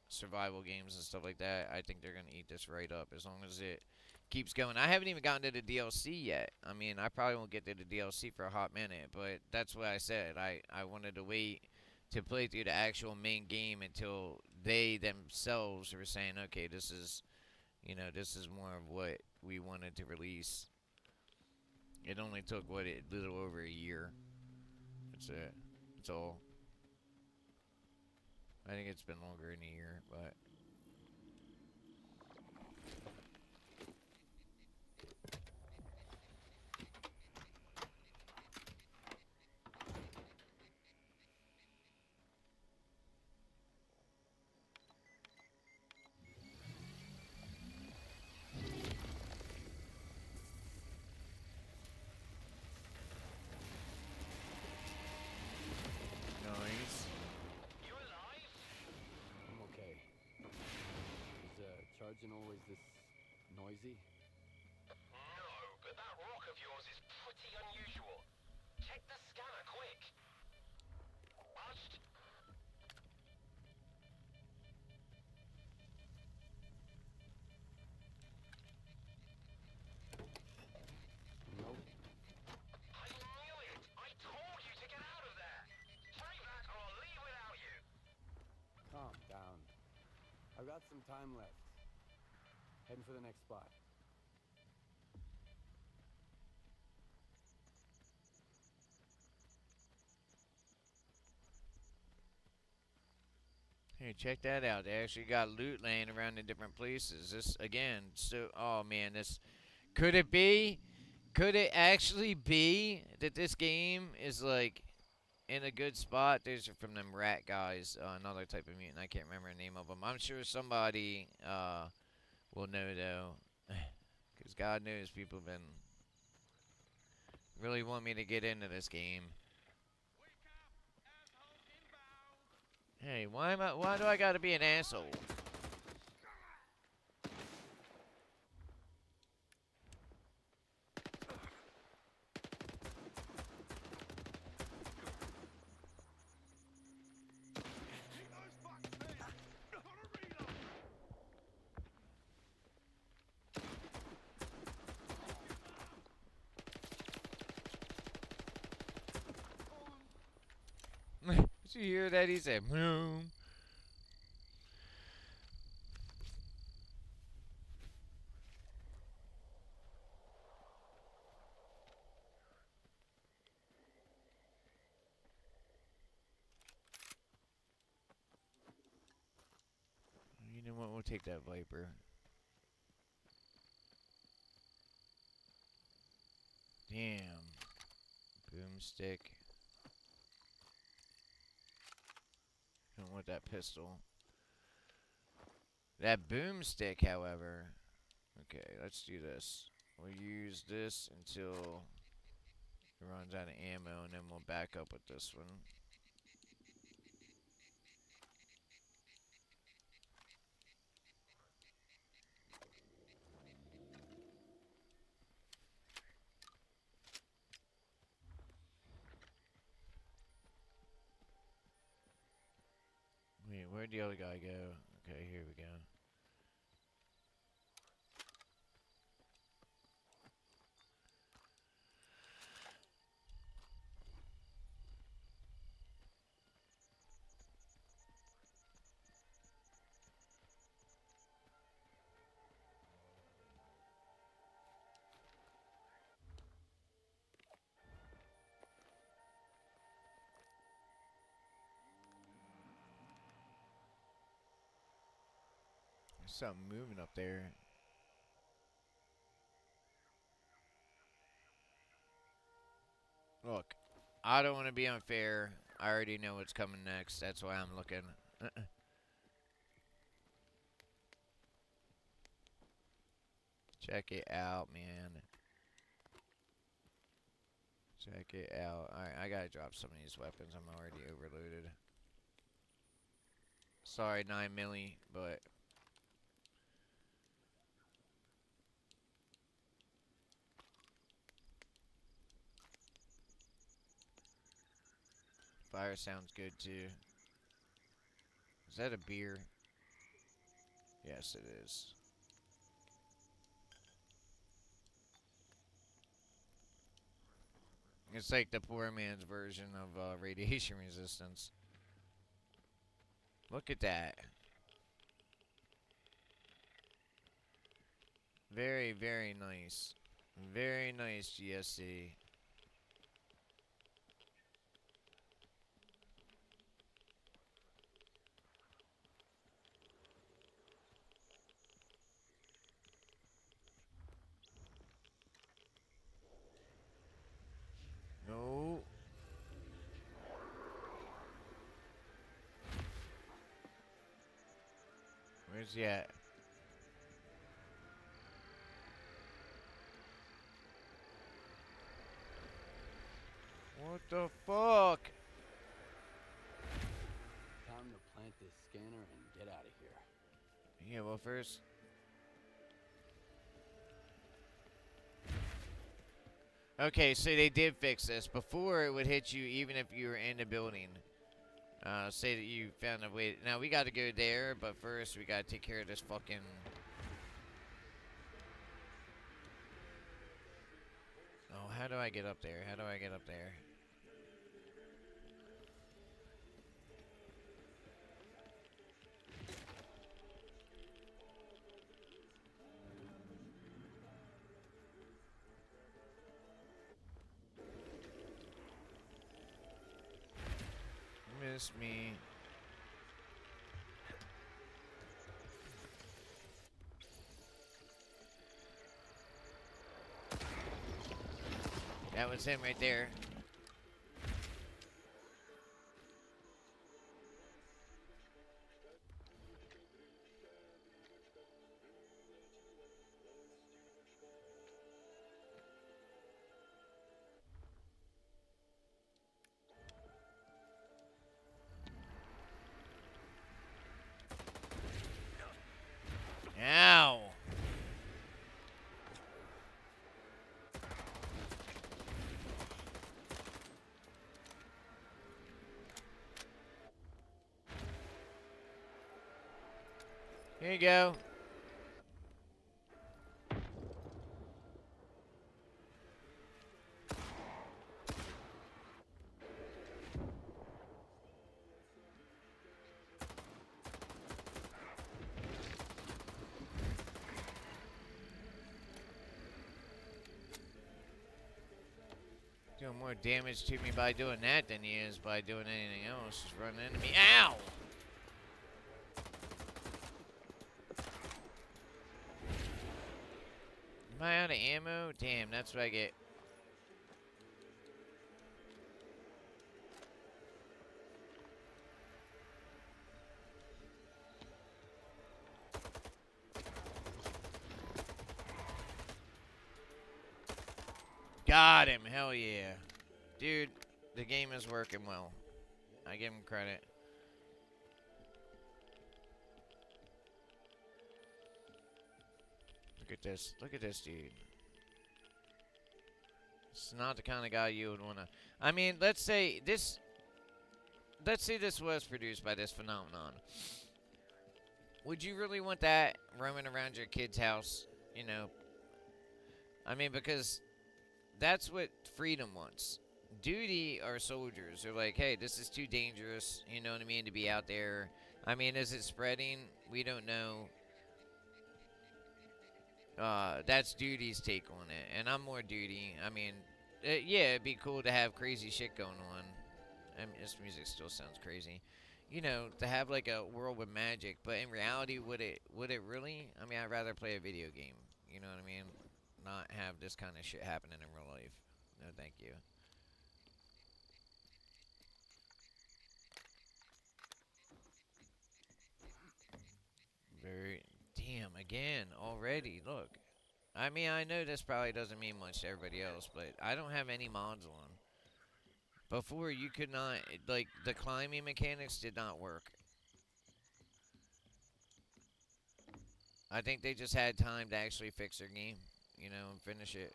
survival games and stuff like that, I think they're gonna eat this right up as long as it keeps going. I haven't even gotten to the DLC yet. I mean, I probably won't get to the DLC for a hot minute, but that's what I said. I wanted to wait to play through the actual main game until they themselves were saying, okay, this is, you know, this is more of what we wanted to release. It only took what, a little over a year. That's it. That's all. I think it's been longer than a year, but nice. You alive? I'm okay. Is charging always this noisy? No, but that rock of yours is pretty unusual. Check the scanner quick. Watched? Nope. I knew it! I told you to get out of there! Try that or I'll leave without you! Calm down. I've got some time left. Heading for the next spot. Hey, check that out. They actually got loot laying around in different places. This, again, so, oh man, this, could it be? Could it actually be that this game is, like, in a good spot? These are from them rat guys, another type of mutant. I can't remember the name of them. I'm sure somebody, will know, though. Because God knows people have been really want me to get into this game. Hey, why do I gotta be an asshole? Did you hear that? He said, "Boom." You know what? We'll take that Viper. Damn. Boomstick. Don't want that pistol. That boomstick, however. Okay, let's do this. We'll use this until it runs out of ammo, and then we'll back up with this one. Where'd the other guy go? Okay, here we go. There's something moving up there. Look, I don't want to be unfair. I already know what's coming next. That's why I'm looking. Check it out, man. Check it out. Alright, I gotta drop some of these weapons. I'm already overloaded. Sorry, 9 milli, but... Fire sounds good, too. Is that a beer? Yes, it is. It's like the poor man's version of radiation resistance. Look at that. Very, very nice. Very nice GSC. No. Where's he at? What the fuck? Time to plant this scanner and get out of here. Yeah, well, first. Okay, so they did fix this. Before, it would hit you even if you were in the building. Say that you found a way. Now, we got to go there, but first, we got to take care of this fucking... Oh, how do I get up there? How do I get up there? Miss me. That was him right there. Ow! Here you go. Doing more damage to me by doing that than he is by doing anything else. Just running into me. Ow! Am I out of ammo? Damn, that's what I get. Got him. Hell yeah. Dude, the game is working well. I give him credit. Look at this. Look at this dude. It's not the kind of guy you would want to... I mean, let's say this... let's say this was produced by this phenomenon. Would you really want that roaming around your kid's house? You know, I mean, because that's what freedom wants. Duty are soldiers. They're like, hey, this is too dangerous, you know what I mean, to be out there. I mean, is it spreading? We don't know. That's Duty's take on it, and I'm more Duty. I mean, yeah, it'd be cool to have crazy shit going on. I mean, this music still sounds crazy. You know, to have like a world with magic, but in reality, would it really? I mean, I'd rather play a video game. You know what I mean? Not have this kind of shit happening in real life. No, thank you. Very damn again already. Look, I mean, I know this probably doesn't mean much to everybody else, but I don't have any mods on. Before, you could not, like, the climbing mechanics did not work. I think they just had time to actually fix their game, you know, and finish it.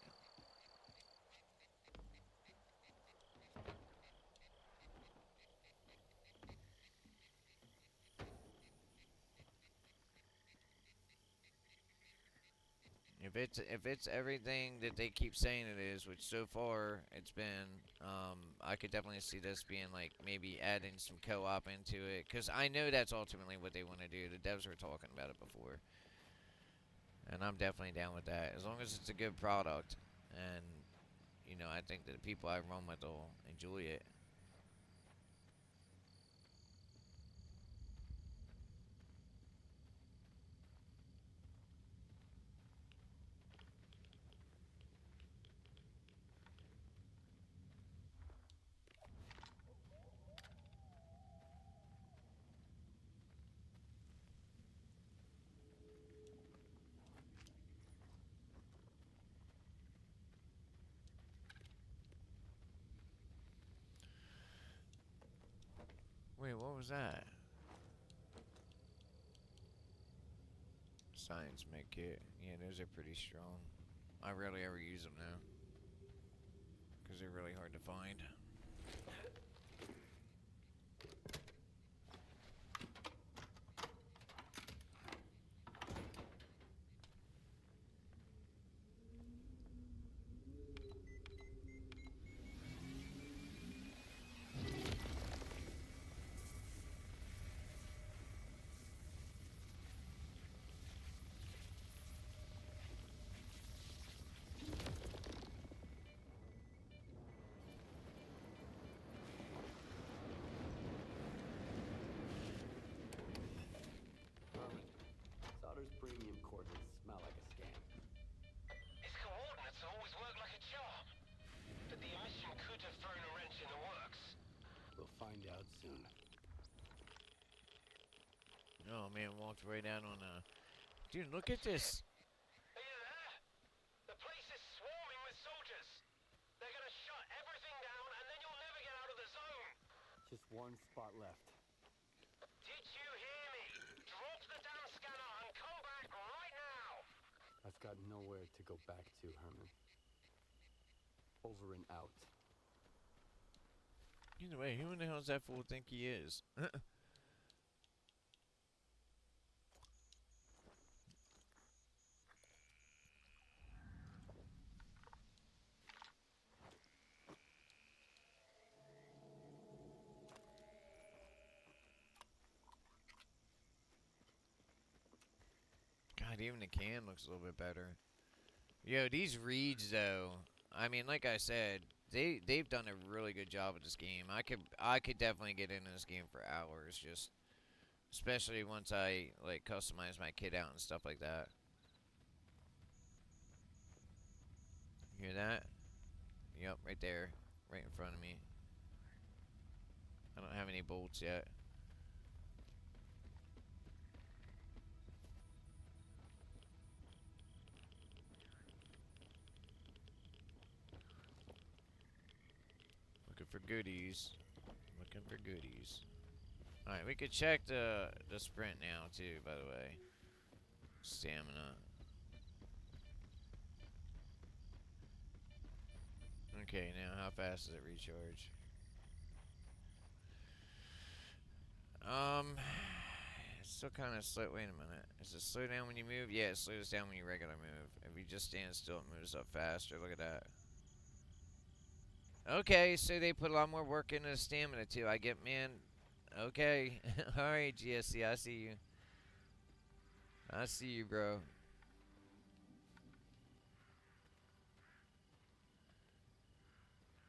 If it's everything that they keep saying it is, which so far it's been, I could definitely see this being like maybe adding some co-op into it, because I know that's ultimately what they want to do. The devs were talking about it before, and I'm definitely down with that as long as it's a good product, and you know, I think that the people I run with will enjoy it. Wait, what was that? Science med kit. Yeah, those are pretty strong. I rarely ever use them now, because they're really hard to find. Sauter's premium coordinates smell like a scam. His coordinates always work like a charm. But the emission could have thrown a wrench in the works. We'll find out soon. Oh man, walked right out on a. Dude, look at this. Are you there? The place is swarming with soldiers. They're gonna shut everything down and then you'll never get out of the zone. Just one spot left. Did you hear me? Drop the damn scanner and come back right now. I've got nowhere to go back to, Herman. Over and out. Either way, who in the hell does that fool think he is? God, even the can looks a little bit better. Yo, these reeds though. I mean, like I said, they've done a really good job with this game. I could definitely get into this game for hours, just especially once I like customize my kit out and stuff like that. Hear that? Yep, right there, right in front of me. I don't have any bolts yet. Looking for goodies. Looking for goodies. Alright, we could check the sprint now too, by the way. Stamina. Okay, now how fast does it recharge? It's still kind of slow. Wait a minute. Is it slow down when you move? Yeah, it slows down when you regular move. If you just stand still, it moves up faster. Look at that. Okay, so they put a lot more work into the stamina too. I get, man. Okay. Alright, GSC, I see you. I see you, bro.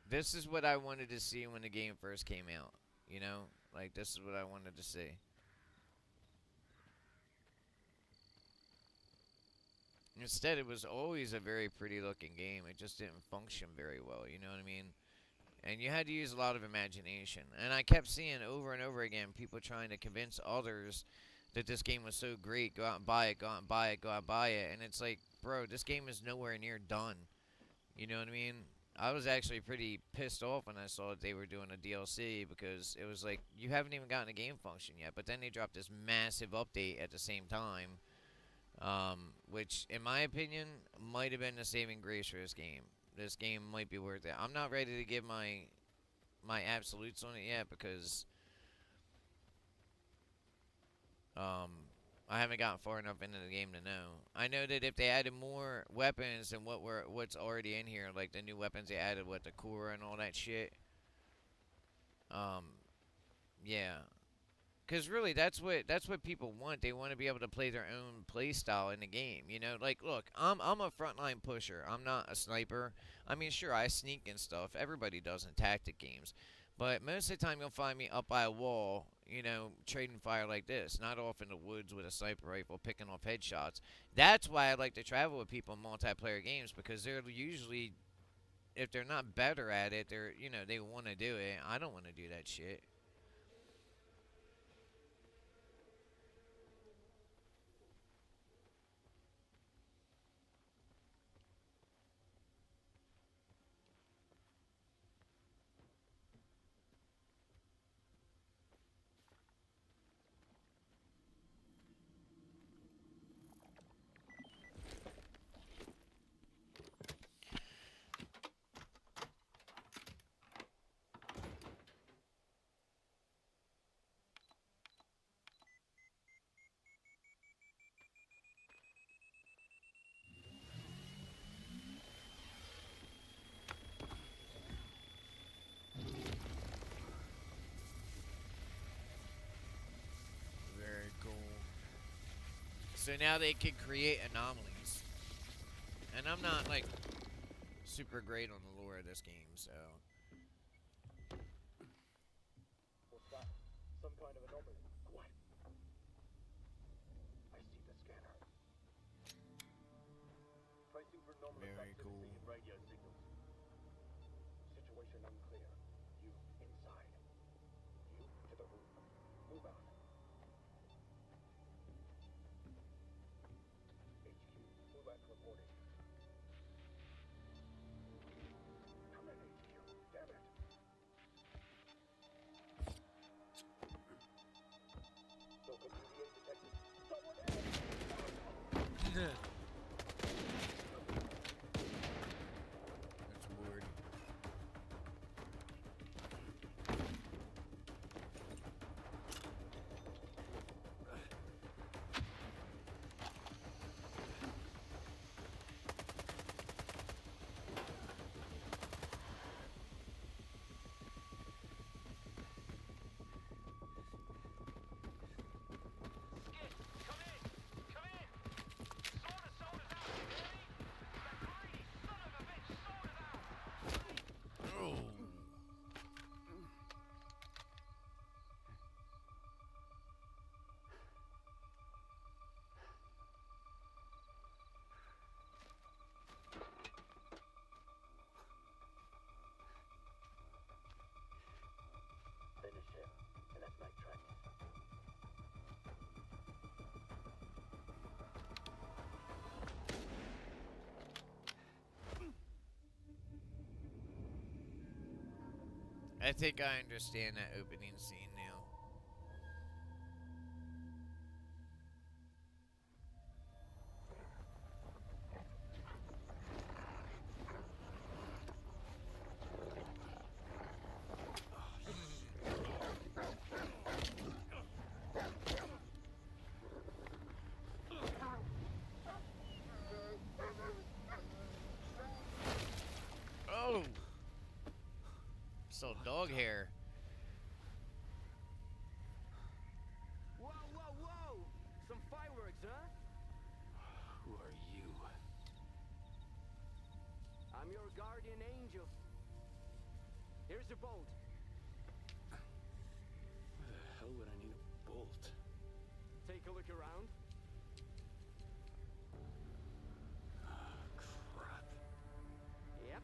This is what I wanted to see when the game first came out. You know? Like, this is what I wanted to see. Instead, it was always a very pretty looking game. It just didn't function very well. You know what I mean? And you had to use a lot of imagination. And I kept seeing over and over again people trying to convince others that this game was so great. Go out and buy it, go out and buy it, go out and buy it. And it's like, bro, this game is nowhere near done. You know what I mean? I was actually pretty pissed off when I saw that they were doing a DLC because it was like, you haven't even gotten a game function yet. But then they dropped this massive update at the same time. Which, in my opinion, might have been the saving grace for this game. This game might be worth it. I'm not ready to give my absolutes on it yet because I haven't gotten far enough into the game to know. I know that if they added more weapons than what's already in here, like the new weapons they added with the core and all that shit, yeah. Because really, that's what people want. They want to be able to play their own play style in the game. You know, like, look, I'm a frontline pusher. I'm not a sniper. I mean, sure, I sneak and stuff. Everybody does in tactic games. But most of the time, you'll find me up by a wall, you know, trading fire like this. Not off in the woods with a sniper rifle, picking off headshots. That's why I like to travel with people in multiplayer games, because they're usually, if they're not better at it, they're, you know, they want to do it. I don't want to do that shit. So now they can create anomalies. And I'm not, like, super great on the lore of this game, so... What's that? Some kind of anomaly. What? I see the scanner. Tracing for anomalous Very activity cool. in radio signals. Situation unclear. You inside. You to the roof. Move out. HQ, move out reporting. Come in, HQ. Damn it. Local PDA detected. Someone That's weird. Oh. finish him. And that's my track. I think I understand that opening scene now. Stole dog hair. Whoa, whoa, whoa! Some fireworks, huh? Who are you? I'm your guardian angel. Here's your bolt. Why the hell would I need a bolt? Take a look around. Crap. Yep.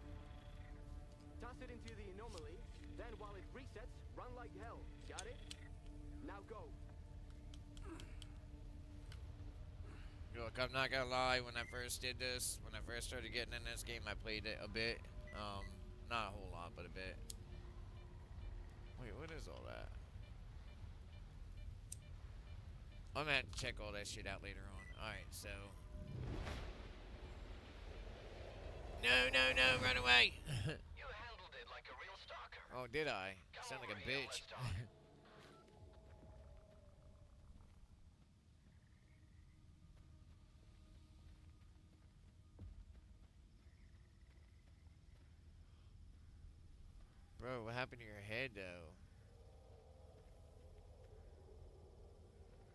Toss it into the anomaly, then while it resets, run like hell. Got it? Now go. Look, I'm not gonna lie, when I first did this, when I first started getting in this game, I played it a bit. Not a whole lot, but a bit. Wait, what is all that? I'm gonna have to check all that shit out later on. Alright, so. No, no, no, run away! You handled it like a real stalker. Oh, did I? Come Sound like over a here, bitch. let's talk. Bro, what happened to your head, though?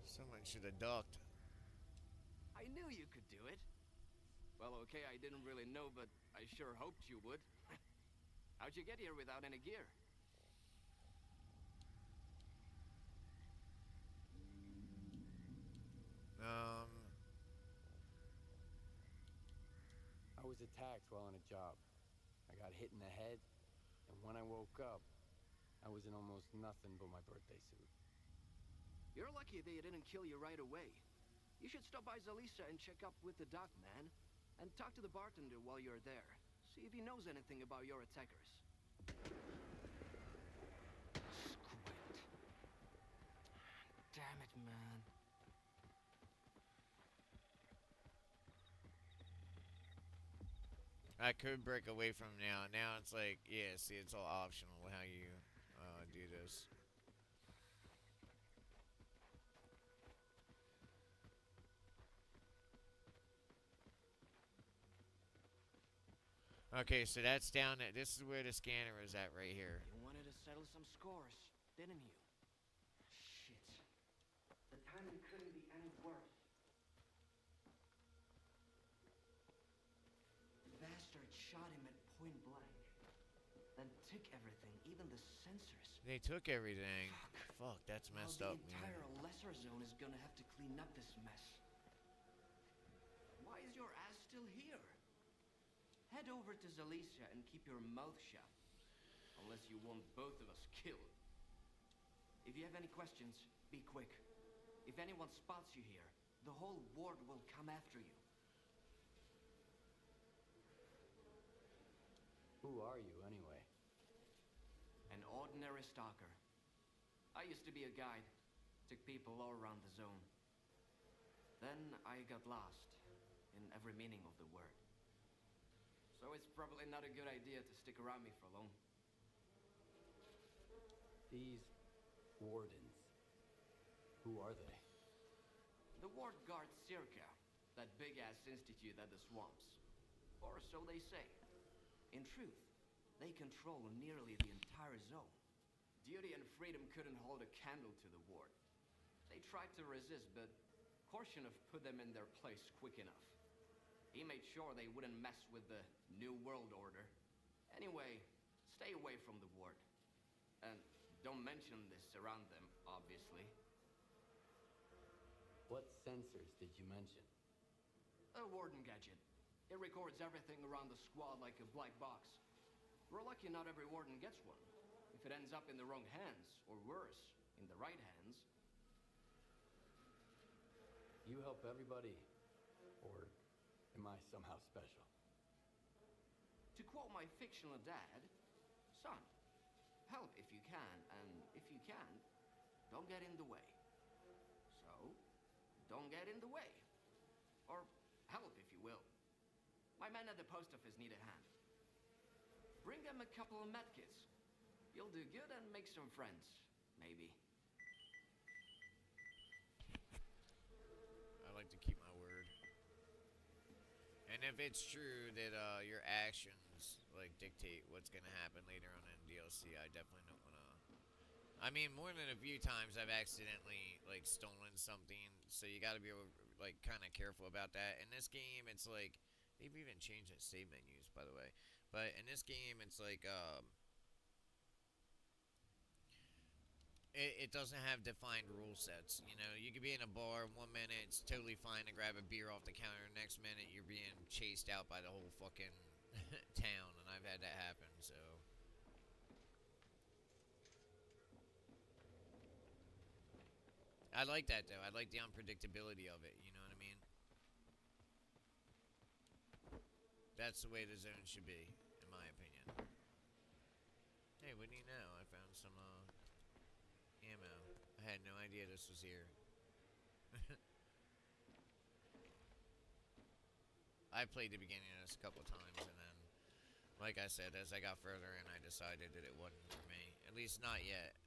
Someone should have ducked. I knew you could do it. Well, okay, I didn't really know, but I sure hoped you would. How'd you get here without any gear? I was attacked while on a job. I got hit in the head, and when I woke up, I was in almost nothing but my birthday suit. You're lucky they didn't kill you right away. You should stop by Zalisa and check up with the doc, man. And talk to the bartender while you're there. See if he knows anything about your attackers. Squint. Damn it, man. I could break away from him now. Now it's like, yeah, see, it's all optional how you do this. Okay, so that's down at, this is where the scanner is at right here. You wanted to settle some scores, didn't you? Shit. The timing couldn't be any worse. Bastard shot him at point blank. Then took everything, even the sensors. They took everything. Fuck, that's messed Now up, the man. entire lesser zone is gonna have to clean up this mess. Why is your ass still here? Head over to Zalicia and keep your mouth shut. Unless you want both of us killed. If you have any questions, be quick. If anyone spots you here, the whole ward will come after you. Who are you, anyway? An ordinary stalker. I used to be a guide. Took people all around the zone. Then I got lost, in every meaning of the word. So it's probably not a good idea to stick around me for long. These wardens. Who are they? The ward guards Circa, that big-ass institute at the swamps. Or so they say. In truth, they control nearly the entire zone. Duty and Freedom couldn't hold a candle to the ward. They tried to resist, but Korshunov put them in their place quick enough. He made sure they wouldn't mess with the New World Order. Anyway, stay away from the ward. And don't mention this around them, obviously. What sensors did you mention? A warden gadget. It records everything around the squad like a black box. We're lucky not every warden gets one. If it ends up in the wrong hands, or worse, in the right hands. You help everybody? Or am I somehow special? To quote my fictional dad, son, help if you can, and if you can't, don't get in the way. So, don't get in the way. Or help if you will. My men at the post office need a hand. Bring them a couple of medkits. You'll do good and make some friends, maybe. I like to keep my word. And if it's true that your actions rules like dictate what's gonna happen later on in DLC. I definitely don't wanna. I mean, more than a few times I've accidentally like stolen something, so you got to be like kind of careful about that. In this game, it's like they've even changed the save menus, by the way. But in this game, it's like it doesn't have defined rule sets. You know, you could be in a bar 1 minute, it's totally fine to grab a beer off the counter. Next minute, you're being chased out by the whole fucking town, and I've had that happen. So. I like that though. I like the unpredictability of it. You know what I mean? That's the way the zone should be, in my opinion. Hey, what do you know? I found some ammo. I had no idea this was here. I played the beginning of this a couple times, and then, like I said, as I got further in, I decided that it wasn't for me. At least not yet.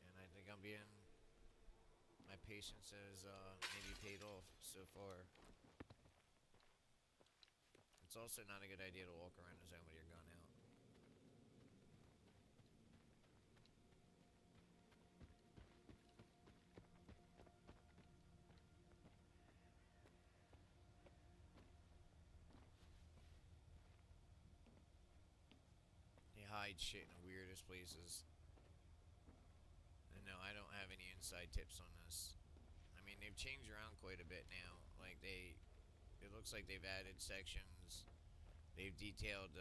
And I think I'm being... My patience has maybe paid off so far. It's also not a good idea to walk around the zone with your gun out. They hide shit in the weirdest places. And no, I don't have any inside tips on this. I mean, they've changed around quite a bit now. Like, it looks like they've added sections. They've detailed,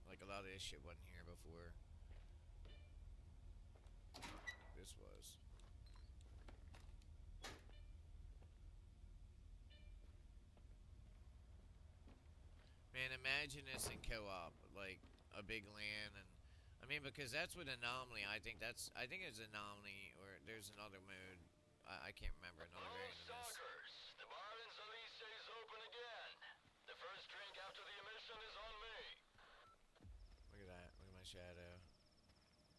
like, a lot of this shit wasn't here before. This was. Man, imagine this in co-op, like, a big land, and, I mean, because that's what Anomaly, I think it's Anomaly, or there's another mode, I can't remember, another variant of this. Stalkers, the bar in Zalice is open again. The first drink after the emission is on me. Look at that. Look at my shadow.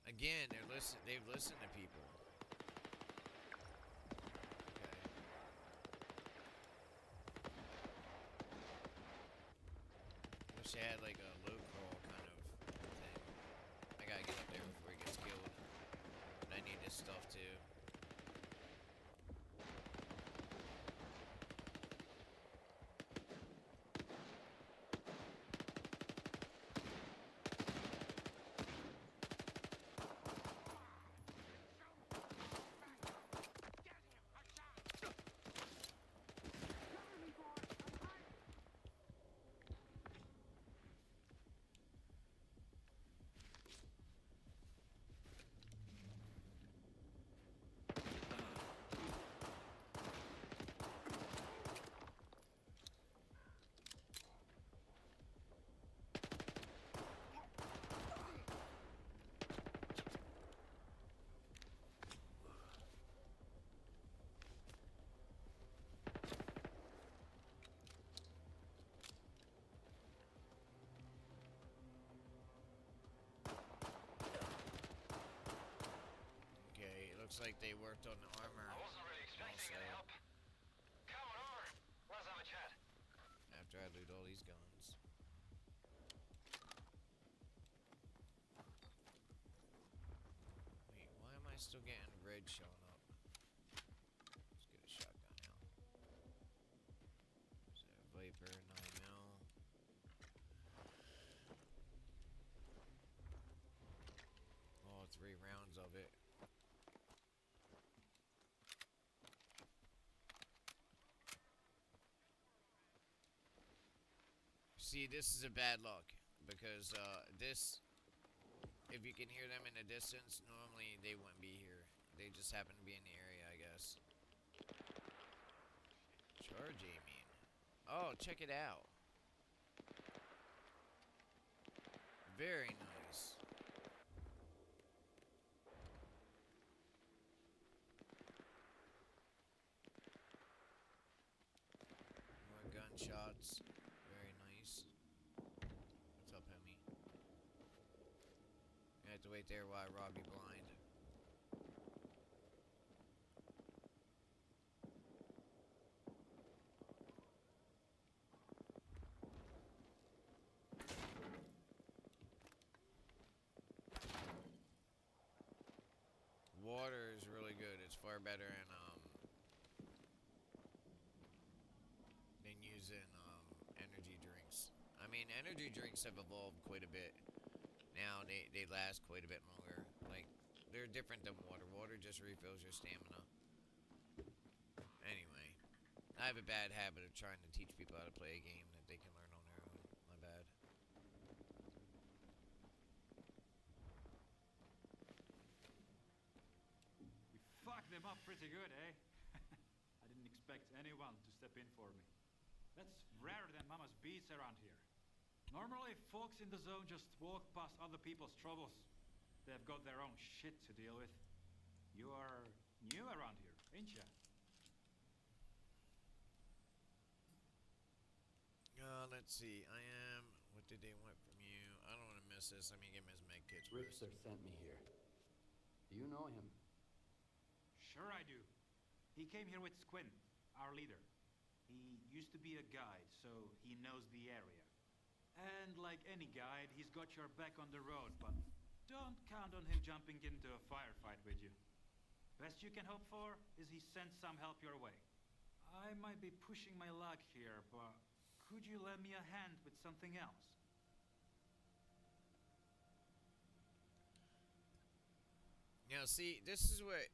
Again, they've listened to people. Okay. Wish they had like a low crawl kind of thing. I gotta get up there before he gets killed. And I need this stuff too. Looks like they worked on the armor. I wasn't really expecting any help. Come on over. Let's have a chat. After I loot all these guns. Wait, why am I still getting red showing up? Let's get a shotgun out. So, Viper, 9mm. All 3 rounds of it. See, this is a bad luck, because this, if you can hear them in the distance, normally they wouldn't be here. They just happen to be in the area, I guess. Charge aiming. Oh, check it out. Very nice. More gunshots. Very nice. What's up, homie? You have to wait there while I rob you blind. far better than using energy drinks. I mean, energy drinks have evolved quite a bit. Now they last quite a bit longer. Like, they're different than water. Water just refills your stamina. Anyway, I have a bad habit of trying to teach people how to play a game that they can learn on their own. My bad. We fucked them up pretty good, eh? I didn't expect anyone to step in for me. That's rarer than Mama's beats around here. Normally, folks in the zone just walk past other people's troubles. They've got their own shit to deal with. You are new around here, ain't ya? Let's see. I am. What did they want from you? I don't want to miss this. Let me give him his med kits first. Richter sent me here. Do you know him? Sure I do. He came here with Squint, our leader. He used to be a guide, so he knows the area. And like any guide, he's got your back on the road, but don't count on him jumping into a firefight with you. Best you can hope for is he sends some help your way. I might be pushing my luck here, but could you lend me a hand with something else? Now, see, this is what...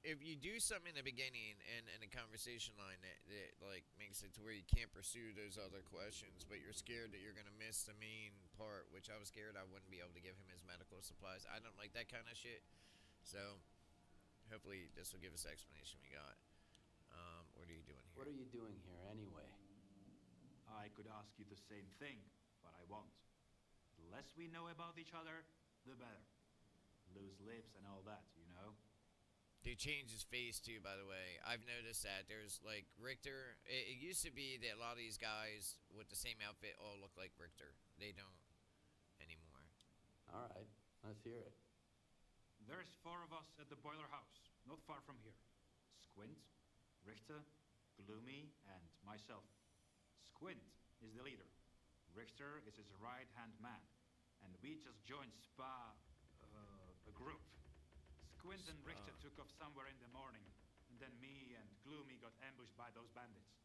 If you do something in the beginning and a conversation line that like makes it to where you can't pursue those other questions, but you're scared that you're going to miss the main part, which I was scared I wouldn't be able to give him his medical supplies. I don't like that kind of shit. So, hopefully this will give us the explanation we got. What are you doing here? What are you doing here anyway? I could ask you the same thing, but I won't. The less we know about each other, the better. Loose lips and all that, you know? They changed his face too, by the way. I've noticed that. There's like Richter. It used to be that a lot of these guys with the same outfit all look like Richter. They don't anymore. All right, let's hear it. There's 4 of us at the boiler house, not far from here. Squint, Richter, Gloomy, and myself. Squint is the leader. Richter is his right-hand man. And we just joined a group. Squint and Richter took off somewhere in the morning, and then me and Gloomy got ambushed by those bandits.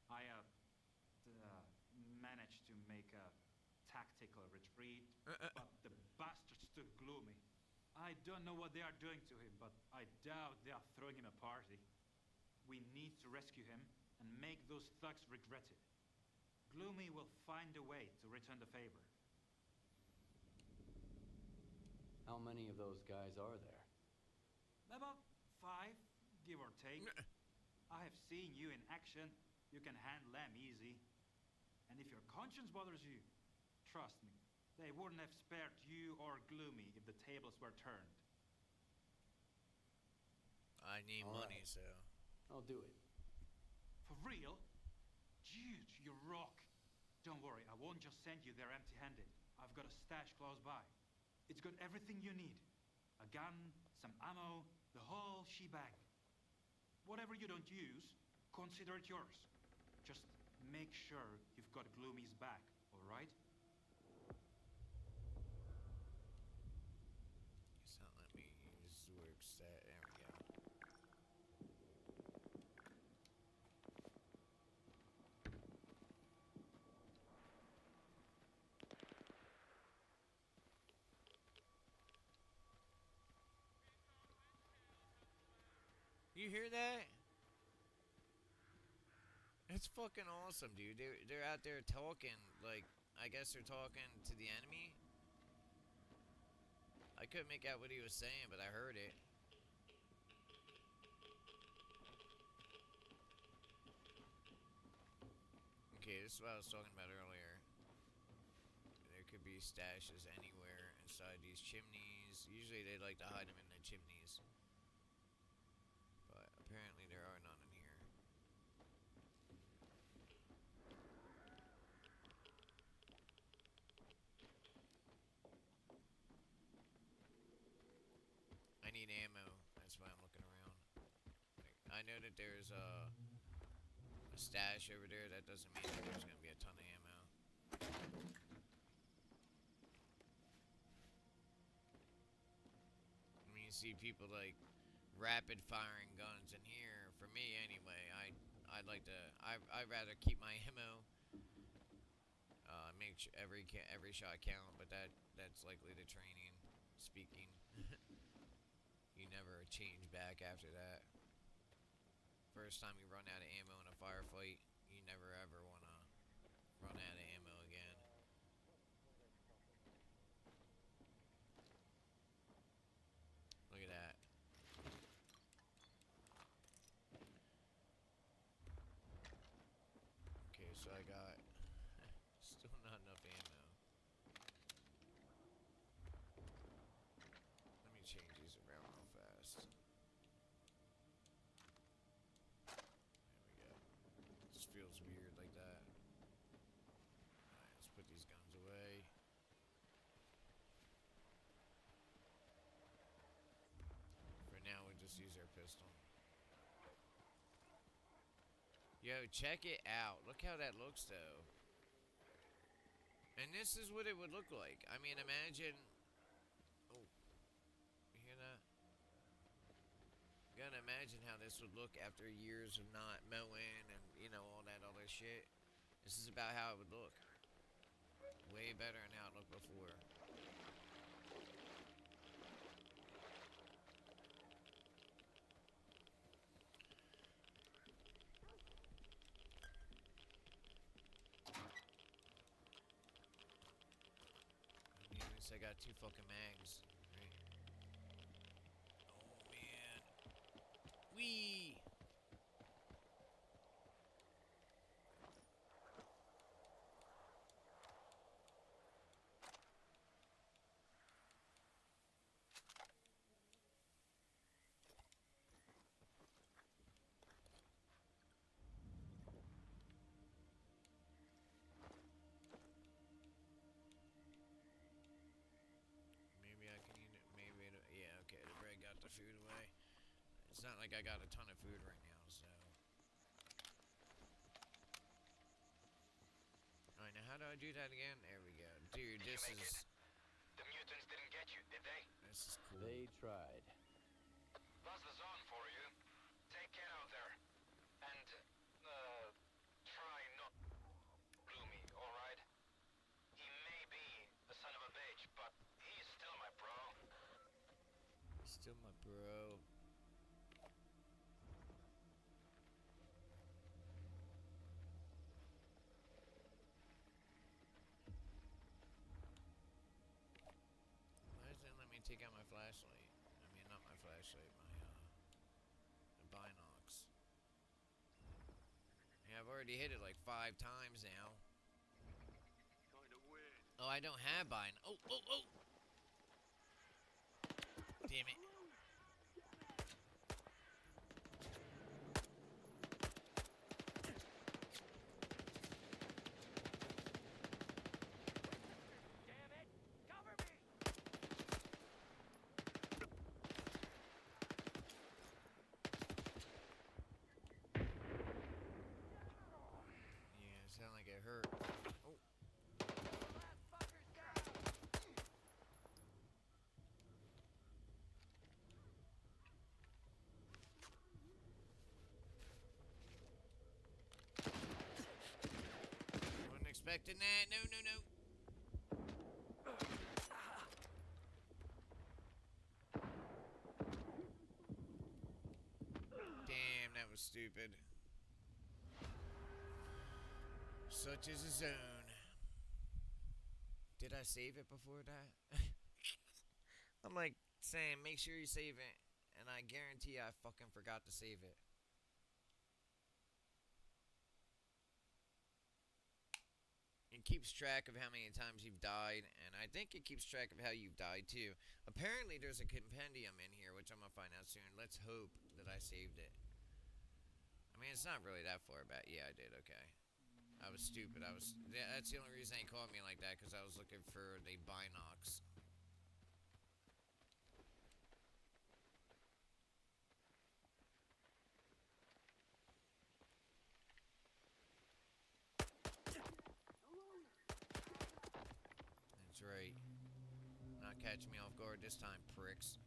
I managed to make a tactical retreat, but the bastards took Gloomy. I don't know what they are doing to him, but I doubt they are throwing him a party. We need to rescue him and make those thugs regret it. Gloomy will find a way to return the favor. How many of those guys are there? About 5, give or take. I have seen you in action. You can handle them easy. And if your conscience bothers you, trust me, they wouldn't have spared you or Gloomy if the tables were turned. I need All money, right. so... I'll do it. For real? Dude, you rock. Don't worry, I won't just send you there empty-handed. I've got a stash close by. It's got everything you need. A gun, some ammo, the whole shebang. Whatever you don't use, consider it yours. Just make sure you've got Gloomy's back, all right? It's not letting me use the work set. There we go. You hear that? It's fucking awesome, dude. They're out there talking, like, I guess they're talking to the enemy. I couldn't make out what he was saying, but I heard it. Okay, this is what I was talking about earlier. There could be stashes anywhere inside these chimneys. Usually they like to hide them in the chimneys. But apparently there are none in here. I need ammo. That's why I'm looking around. I know that there's a stash over there. That doesn't mean that there's going to be a ton of ammo. I mean, you see people like rapid firing guns in here. For me, anyway, I'd like to. I'd rather keep my ammo. Make sure every shot count, but that's likely the training speaking. You never change back after that. First time you run out of ammo in a firefight, you never ever want to run out of ammo again. Look at that. Okay, so I got still not enough ammo. Let me change these around real fast. There we go. It just feels weird like that. Alright, let's put these guns away. For now, we'll just use our pistol. Yo, check it out. Look how that looks, though. And this is what it would look like. I mean, imagine... Oh. You hear that? You gotta imagine how this would look after years of not mowing and, you know, all that other shit. This is about how it would look. Way better than how it looked before. I got 2 fucking mags. Right? Oh man. Wee. The food away. It's not like I got a ton of food right now, so. Alright, now how do I do that again? There we go. Dude, this is... The mutants didn't get you, did they? This is cool. They tried. That's the zone for you. Take care out there. And, try not gloomy, alright? He may be a son of a bitch, but he's still my bro. Still my bro. Why doesn't it let me take out my flashlight? I mean, not my flashlight, my binocs. Yeah, I've already hit it like 5 times now. Oh, I don't have oh! Damn it. Yeah, it sounded like it hurt. Oh. Wasn't expecting that. No. Damn, that was stupid. Such is a zone. Did I save it before that? I'm like saying, make sure you save it. And I guarantee I fucking forgot to save it. It keeps track of how many times you've died, and I think it keeps track of how you've died too. Apparently there's a compendium in here, which I'm gonna find out soon. Let's hope that I saved it. I mean, it's not really that far back. Yeah, I did, okay. I was stupid. That's the only reason they called me like that, because I was looking for the binocs. That's right. Not catching me off guard this time, pricks.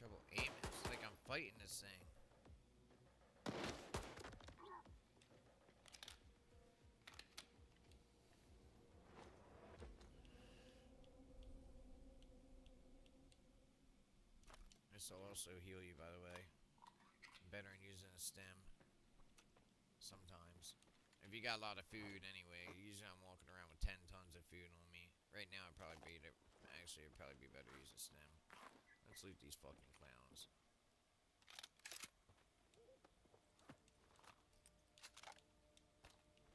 Trouble aiming. It's like I'm fighting this thing. This will also heal you, by the way. Better than using a stem. Sometimes. If you got a lot of food anyway, usually I'm walking around with 10 tons of food on me. Right now I'd probably be actually it'd probably be better to use a stem. Let's loot these fucking clowns.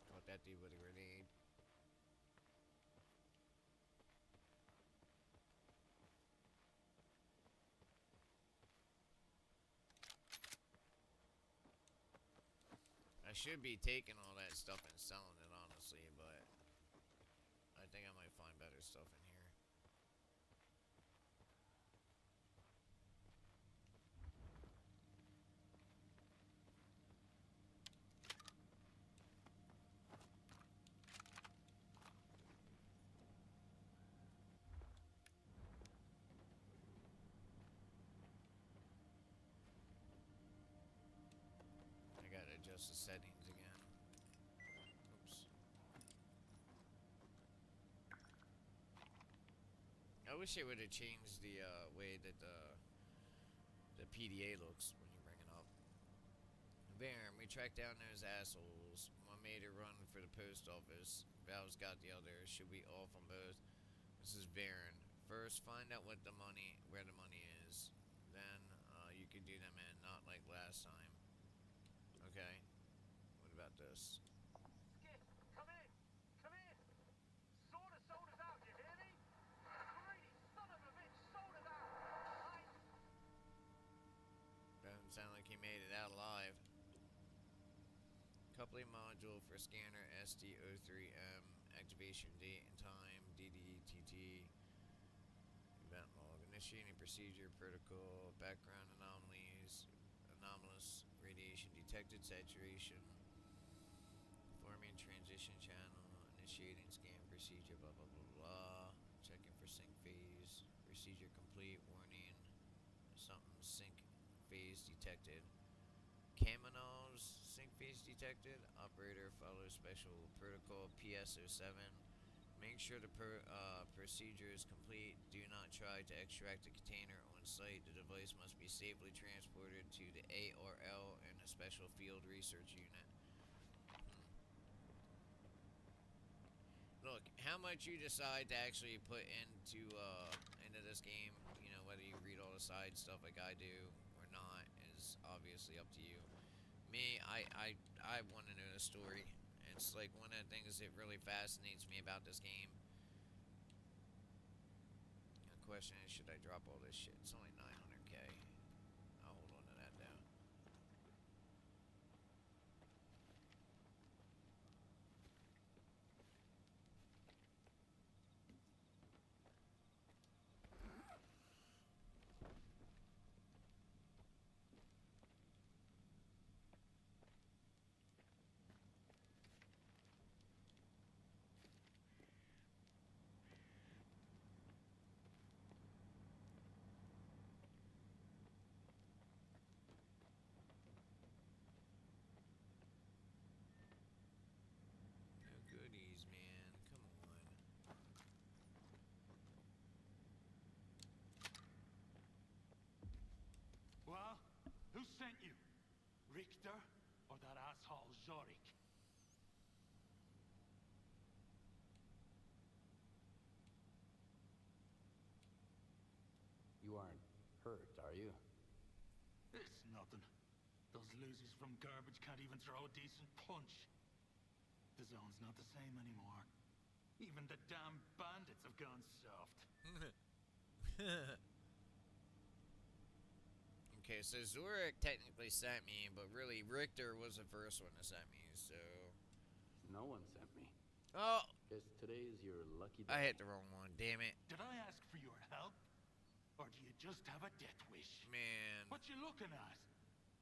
Caught that dude with a grenade. I should be taking all that stuff and selling it, honestly, but I think I might find better stuff in here. I gotta adjust the settings again. Oops. I wish they would have changed the way that the PDA looks when you bring it up. Baron, we tracked down those assholes. One made a run for the post office. Val's got the other. Should we off on both? This is Baron. First, find out what the money, where the money is. Then you can do them in, not like last time. Okay. What about this? Skip, come in! Come in! Sort us out, you hear me? Greedy son of a bitch, sort us out! Doesn't sound like he made it out alive. Coupling module for scanner SD03M. Activation date and time. DDTT. Event log. Initiating procedure protocol. Background anomalies. Anomalous radiation detected. Saturation. Forming transition channel. Initiating scan procedure. Blah blah blah blah. Checking for sync phase. Procedure complete. Warning. Something sync phase detected. Kamino's sync phase detected. Operator follows special protocol PS07. Make sure the procedure is complete. Do not try to extract the container on site. The device must be safely transported to the ARL and a special field research unit. Look, how much you decide to actually put into this game, you know, whether you read all the side stuff like I do or not, is obviously up to you. Me, I want to know the story. It's like one of the things that really fascinates me about this game. The question is, should I drop all this shit? It's only 900k. I'll hold on to that though. No goodies, man. Come on. Well, who sent you? Richter or that asshole Zorik? You aren't hurt, are you? It's nothing. Those losers from garbage can't even throw a decent punch. The zone's not the same anymore. Even the damn bandits have gone soft. Okay, so Zorik technically sent me, but really Richter was the first one to send me, so... No one sent me. Oh! Guess today is your lucky day. I hit the wrong one, damn it. Did I ask for your help? Or do you just have a death wish? Man. What you looking at?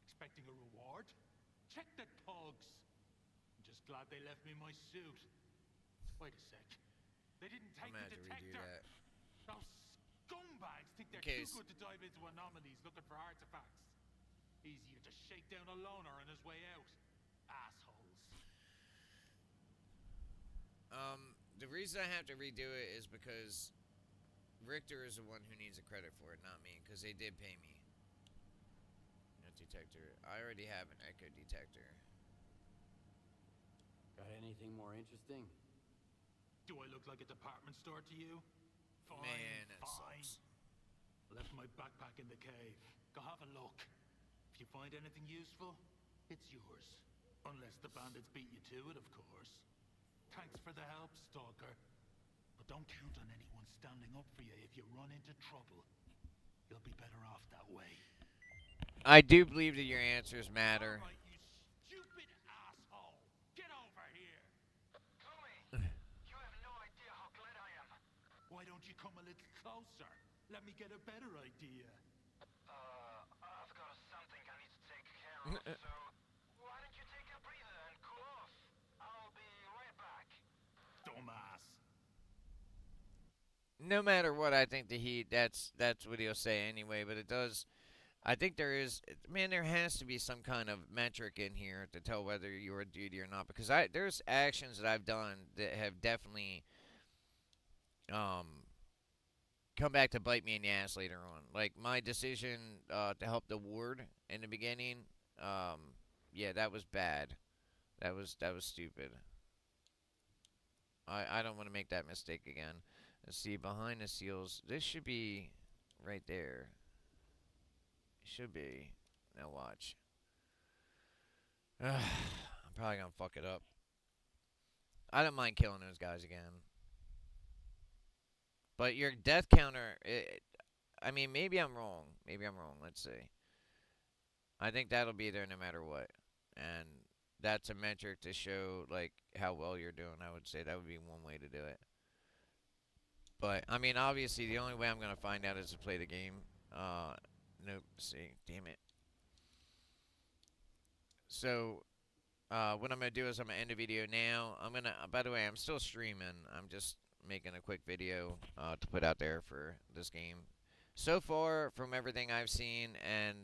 Expecting a reward? Check the tugs. I'm just glad they left me my suit. Wait a sec. They didn't take I'm gonna the have to redo detector. that. Those scum scumbags think they're Okay, too good to dive into anomalies looking for artifacts. Easier to shake down a loner on his way out. Assholes. The reason I have to redo it is because Richter is the one who needs the credit for it, not me, because they did pay me. No detector. I already have an echo detector. Got anything more interesting? Do I look like a department store to you? Fine, Man, that fine. sucks. Left my backpack in the cave. Go have a look. If you find anything useful, it's yours. Unless the bandits beat you to it, of course. Thanks for the help, Stalker. But don't count on anyone standing up for you if you run into trouble. You'll be better off that way. I do believe that your answers matter. All right, you stupid asshole. Get over here. Tommy, you have no idea how glad I am. Why don't you come a little closer? Let me get a better idea. I've got something I need to take care of, so why don't you take a breather and cool off? I'll be right back. Dumbass. No matter what, I think the heat, that's what he'll say anyway, but it does, I think there is, man, there has to be some kind of metric in here to tell whether you're a duty or not, because there's actions that I've done that have definitely, come back to bite me in the ass later on. Like, my decision, to help the ward in the beginning, yeah, that was bad. That was stupid. I don't want to make that mistake again. Let's see, behind the seals. This should be right there. Should be. Now watch. I'm probably going to fuck it up. I don't mind killing those guys again. But your death counter, I mean, maybe I'm wrong. Maybe I'm wrong. Let's see. I think that'll be there no matter what. And that's a metric to show, like, how well you're doing. I would say that would be one way to do it. But, I mean, obviously, the only way I'm going to find out is to play the game. Nope. See. Damn it. So, what I'm going to do is I'm going to end the video now. I'm going to, by the way, I'm still streaming. I'm just making a quick video to put out there for this game. So far, from everything I've seen, and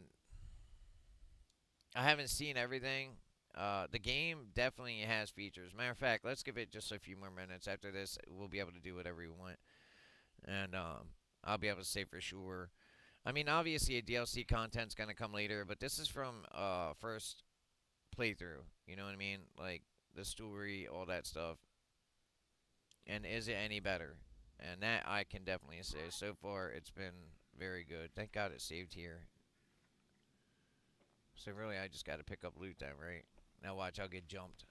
I haven't seen everything, the game definitely has features. Matter of fact, let's give it just a few more minutes. After this, we'll be able to do whatever we want. And I'll be able to say for sure. I mean, obviously, a DLC content's going to come later, but this is from first playthrough. You know what I mean? Like, the story, all that stuff. And is it any better? And that I can definitely say. So far, it's been very good. Thank God it saved here. So really, I just got to pick up loot then, right? Now watch, I'll get jumped.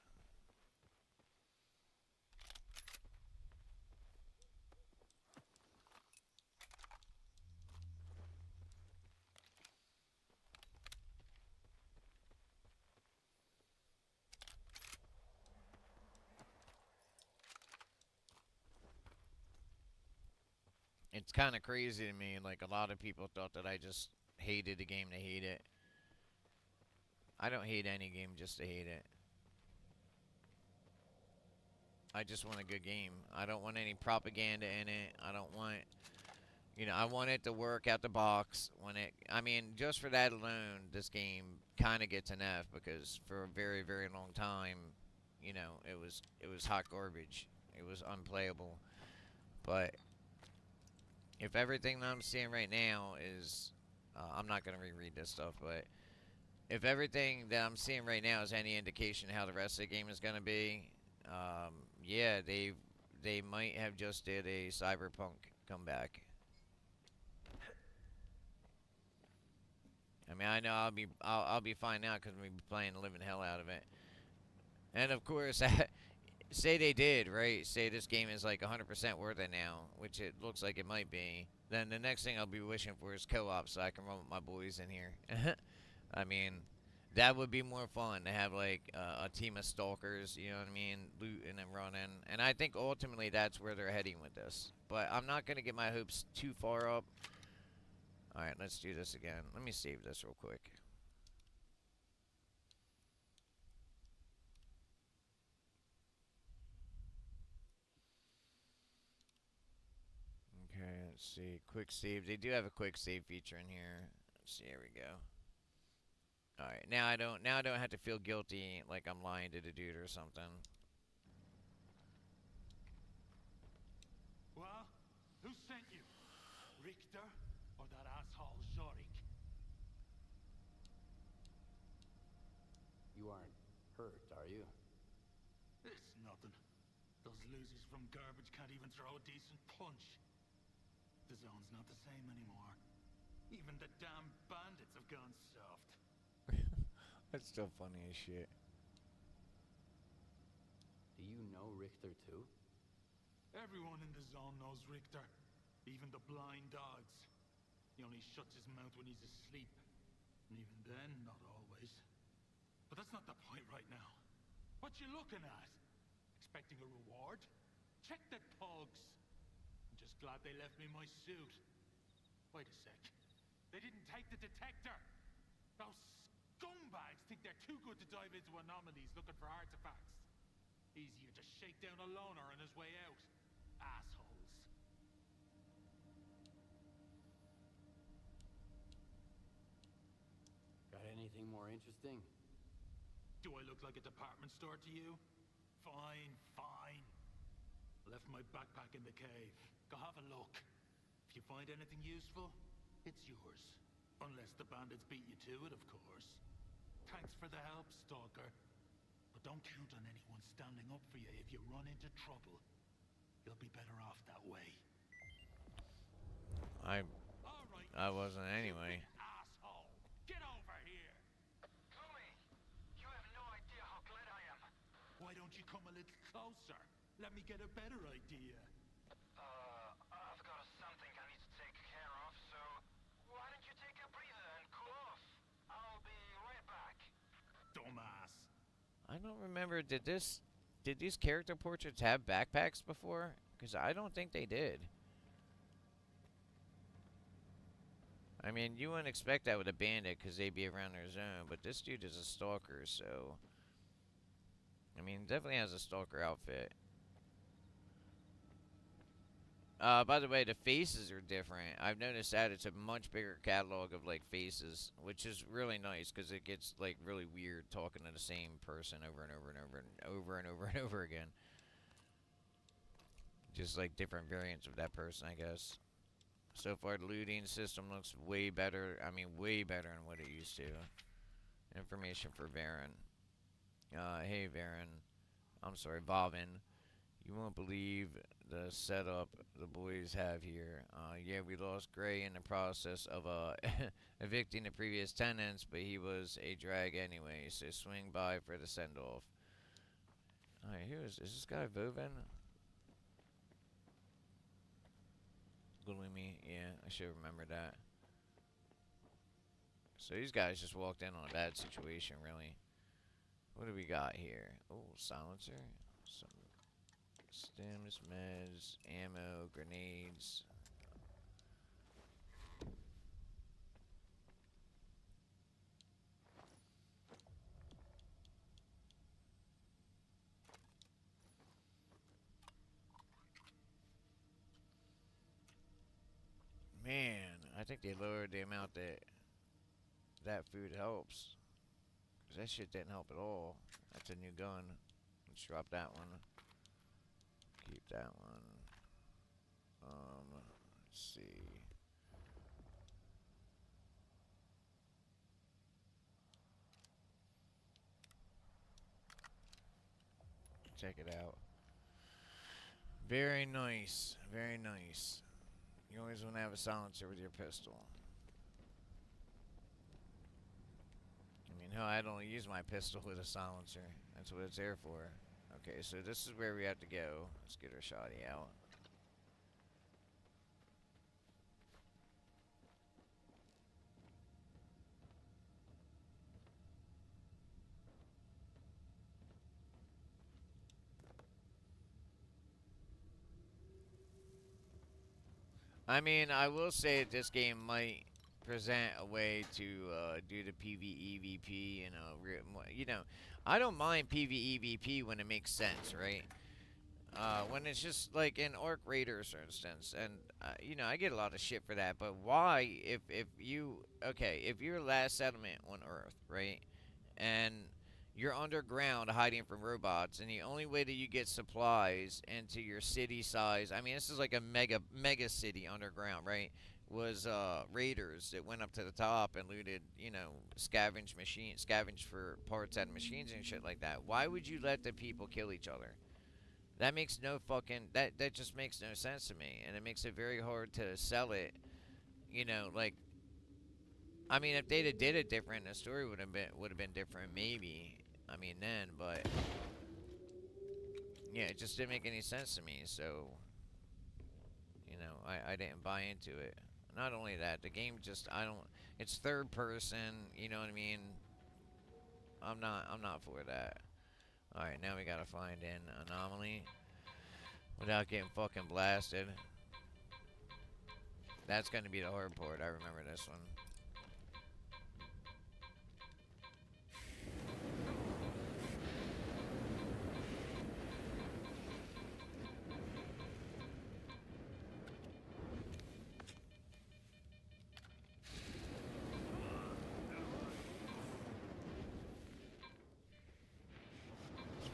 It's kind of crazy to me. Like, a lot of people thought that I just hated the game to hate it. I don't hate any game just to hate it. I just want a good game. I don't want any propaganda in it. I don't want, you know, I want it to work out the box. When it, I mean, just for that alone, this game kind of gets an F, because for a very, very long time, you know, it was hot garbage. It was unplayable. But if everything that I'm seeing right now is, I'm not going to reread this stuff, but if everything that I'm seeing right now is any indication how the rest of the game is going to be, yeah, they might have just did a Cyberpunk comeback. I mean, I know I'll be fine now because we'll be playing the living hell out of it. And of course, say they did, right? Say this game is like 100% worth it now, which it looks like it might be. Then the next thing I'll be wishing for is co-op, so I can run with my boys in here. I mean, that would be more fun to have like a team of stalkers, you know what I mean, looting and running. And I think ultimately that's where they're heading with this. But I'm not going to get my hopes too far up. Alright, let's do this again. Let me save this real quick. Okay, Let's see, quick save. They do have a quick save feature in here. Let's see, here we go. Alright, now I don't have to feel guilty like I'm lying to the dude or something. Well, who sent you? Richter or that asshole Zorik? You aren't hurt, are you? It's nothing. Those losers from garbage can't even throw a decent punch. The zone's not the same anymore. Even the damn bandits have gone soft. That's still funny as shit. Do you know Richter too? Everyone in the zone knows Richter. Even the blind dogs. He only shuts his mouth when he's asleep. And even then, not always. But that's not the point right now. What you looking at? Expecting a reward? Check the pugs. I'm just glad they left me my suit. Wait a sec. They didn't take the detector. Those scumbags think they're too good to dive into anomalies looking for artifacts. Easier to shake down a loner on his way out. Assholes. Got anything more interesting? Do I look like a department store to you? Fine, fine. Left my backpack in the cave. Go have a look. If you find anything useful, it's yours. Unless the bandits beat you to it, of course. Thanks for the help, Stalker. But don't count on anyone standing up for you if you run into trouble. You'll be better off that way. I wasn't anyway. Asshole! Get over here! Tommy, you have no idea how glad I am. Why don't you come a little closer? Let me get a better idea. I've got something I need to take care of, so why don't you take a breather and cool off? I'll be right back. Dumbass. I don't remember, did these character portraits have backpacks before? Because I don't think they did. I mean, you wouldn't expect that with a bandit because they'd be around their zone, but this dude is a stalker, so... I mean, definitely has a stalker outfit. By the way, the faces are different. I've noticed that it's a much bigger catalog of, like, faces, which is really nice because it gets, like, really weird talking to the same person over and over and over and over and over and over again. Just, like, different variants of that person, I guess. So far, the looting system looks way better. I mean, way better than what it used to. Information for Varen. Hey, Varen. I'm sorry, Vavin. You won't believe the setup the boys have here. Yeah, we lost Gray in the process of evicting the previous tenants, but he was a drag anyway, so swing by for the send-off. Alright, is this guy Vovin? Gloomy, yeah, I should remember that. So these guys just walked in on a bad situation, really. What do we got here? Oh, silencer. Some stims, meds, ammo, grenades. Man, I think they lowered the amount that food helps. 'Cause that shit didn't help at all. That's a new gun. Let's drop that one. Keep that one. Let's see. Check it out. Very nice. Very nice. You always want to have a silencer with your pistol. I mean, hell, I'd only use my pistol with a silencer. That's what it's there for. Okay, so this is where we have to go. Let's get our shoddy out. I mean, I will say that this game might present a way to do the PvEVP, you know, I don't mind PvEVP when it makes sense, right? When it's just like in Orc Raiders, for instance, and you know, I get a lot of shit for that. But why, if you okay, if you're last settlement on Earth, right, and you're underground hiding from robots, and the only way that you get supplies into your city size, I mean, this is like a mega city underground, right? Was raiders that went up to the top and looted, you know, scavenge for parts out of machines and shit like that. Why would you let the people kill each other? That makes no fucking that just makes no sense to me, and it makes it very hard to sell it. You know, like I mean, if they'd have did it different, the story would have been different, maybe. I mean, then, but yeah, it just didn't make any sense to me. So, you know, I didn't buy into it. Not only that, the game just I don't. It's third person. You know what I mean? I'm not for that. All right, now we gotta find an anomaly without getting fucking blasted. That's gonna be the hard part. I remember this one.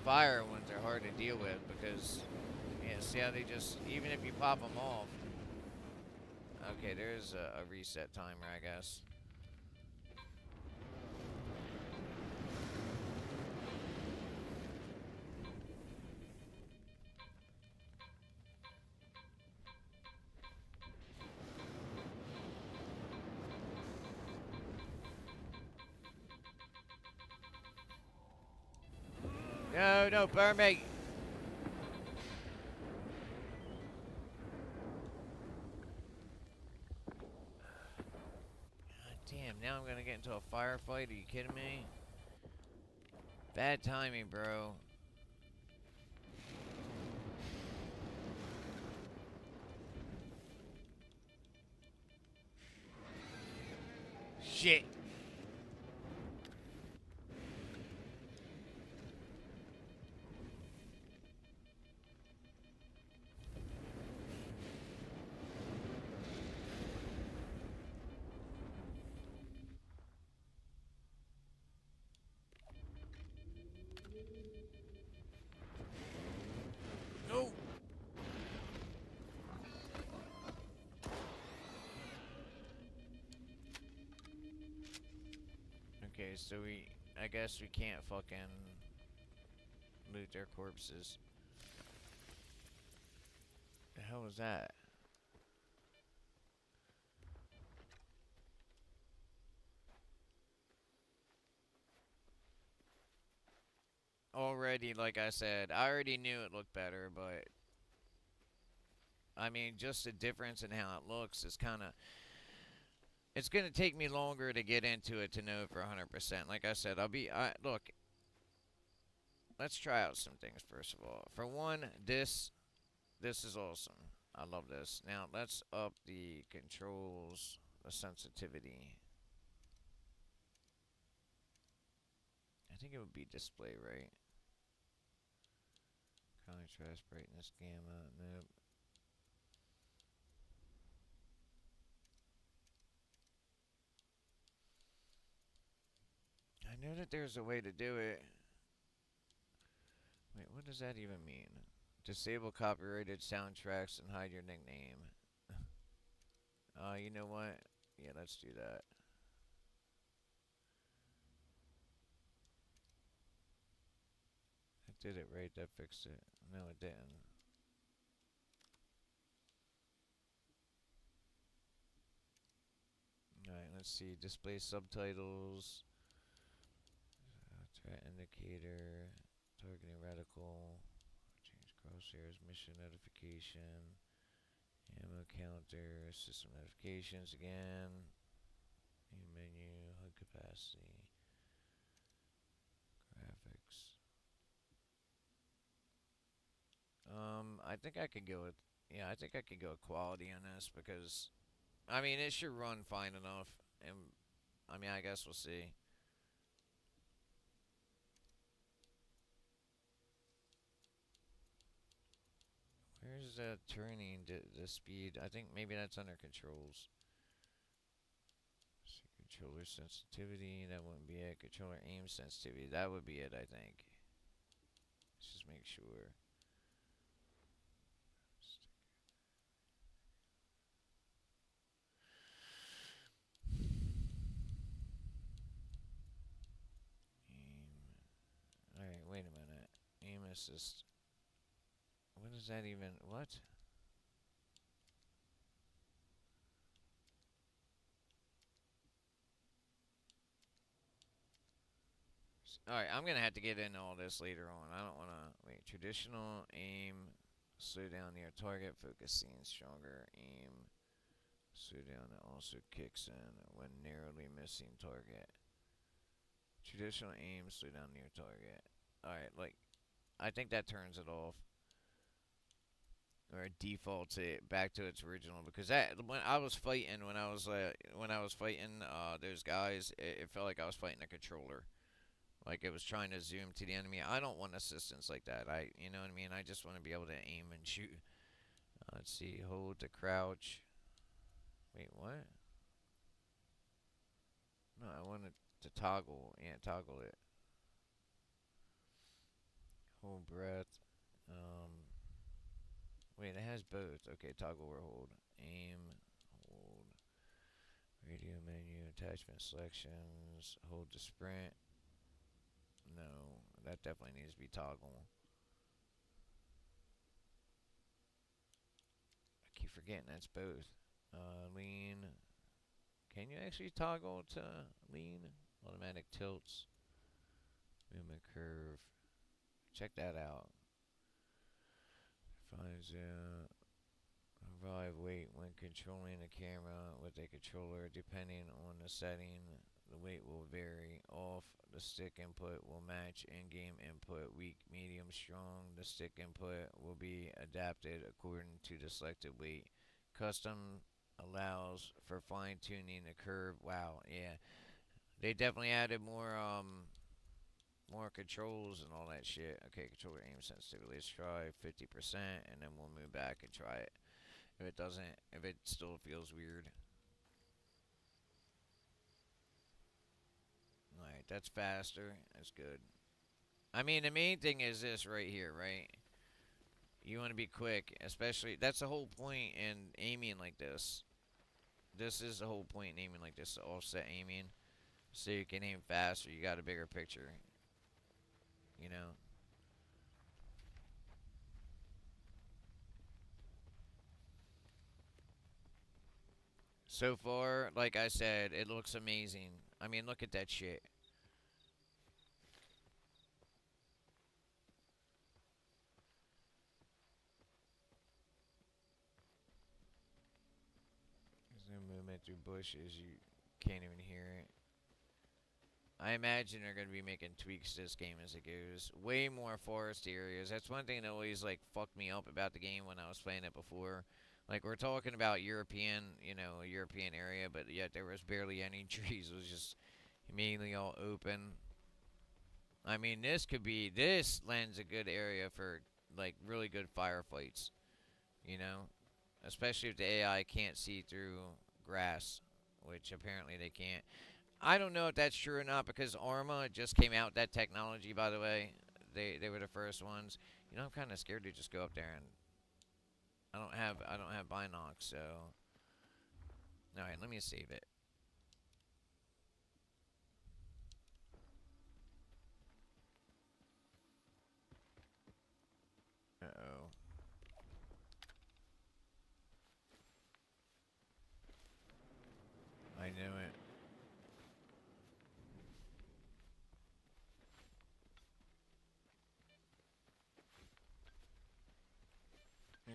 Fire ones are hard to deal with because, yeah, see how they just, even if you pop them off. Okay, there's a reset timer, I guess. No, no, burn me. God damn, now I'm gonna get into a firefight. Are you kidding me? Bad timing, bro. Shit. No. Okay, so I guess we can't fucking loot their corpses. The hell was that? Already, like I said, I already knew it looked better, but I mean, just the difference in how it looks is kind of. It's gonna take me longer to get into it to know for 100%. Like I said, look. Let's try out some things first of all. For one, this is awesome. I love this. Now let's up the controls, the sensitivity. I think it would be display, right? Contrast, brightness, gamma. Nope. I know that there's a way to do it. Wait, what does that even mean? Disable copyrighted soundtracks and hide your nickname. You know what? Yeah, let's do that. I did it right, that fixed it. No, it didn't. Alright, let's see. Display subtitles. Threat indicator. Targeting reticle. Change crosshairs. Mission notification. Ammo counter. System notifications again. Main menu. HUD capacity. Graphics. I think I could go with, yeah, I think I could go with quality on this because, I mean, it should run fine enough, and I mean, I guess we'll see. Where's the turning, the speed? I think maybe that's under controls. So controller sensitivity, that wouldn't be it. Controller aim sensitivity, that would be it, I think. Let's just make sure. Aim. Alright, wait a minute. Aim assist. What is that even? What? Alright, I'm gonna have to get into all this later on. I don't wanna wait. Traditional aim, slow down near target, focus scene stronger, aim, slow down, it also kicks in when narrowly missing target. Traditional aim, slow down near target. Alright, like I think that turns it off. Or it defaults it back to its original, because that when I was fighting those guys, it felt like I was fighting a controller. Like it was trying to zoom to the enemy. I don't want assistance like that. You know what I mean? I just want to be able to aim and shoot. Let's see. Hold to crouch. Wait, what? No, I wanted to toggle. Yeah, toggle it. Hold breath. Wait, it has both. Okay, toggle or hold. Aim. Hold. Radio menu. Attachment selections. Hold to sprint. No, that definitely needs to be toggle. I keep forgetting that's both. Lean. Can you actually toggle to lean? Automatic tilts. Movement curve. Check that out. Finds revive weight when controlling the camera with a controller. Depending on the setting, the weight will vary. Off, the stick input will match in-game input. Weak, medium, strong. The stick input will be adapted according to the selected weight. Custom allows for fine-tuning the curve. Wow, yeah. They definitely added more controls and all that shit. Okay, controller aim sensitivity. Let's try 50% and then we'll move back and try it. If it still feels weird. Alright, that's faster. That's good. I mean, the main thing is this right here, right? You want to be quick, especially. That's the whole point in aiming like this. This is the whole point in aiming like this, offset aiming. So you can aim faster. You got a bigger picture. You know? So far, like I said, it looks amazing. I mean, look at that shit. There's no movement through bushes. You can't even hear it. I imagine they're going to be making tweaks to this game as it goes. Way more forest areas. That's one thing that always, like, fucked me up about the game when I was playing it before. Like, we're talking about European, a European area, but yet there was barely any trees. It was just mainly all open. I mean, this lends a good area for, like, really good firefights. Especially if the AI can't see through grass, which apparently they can't. I don't know if that's true or not, because Arma just came out with that technology, by the way. They were the first ones. I'm kind of scared to just go up there, and I don't have binocs, so all right, let me save it. Uh-oh. I knew it.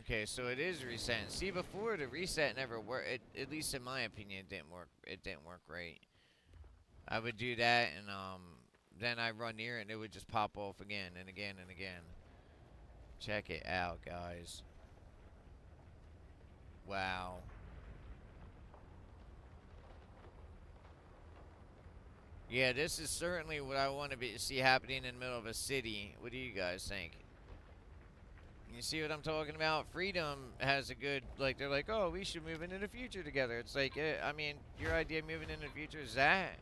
Okay, so it is resetting. See, before the reset never worked. At least in my opinion, it didn't work. It didn't work right. I would do that, and then I run near it, and it would just pop off again and again and again. Check it out, guys. Wow. Yeah, this is certainly what I want to see happening in the middle of a city. What do you guys think? You see what I'm talking about? Freedom has a good, like, they're like, oh, we should move into the future together. It's like, I mean, your idea of moving into the future is that.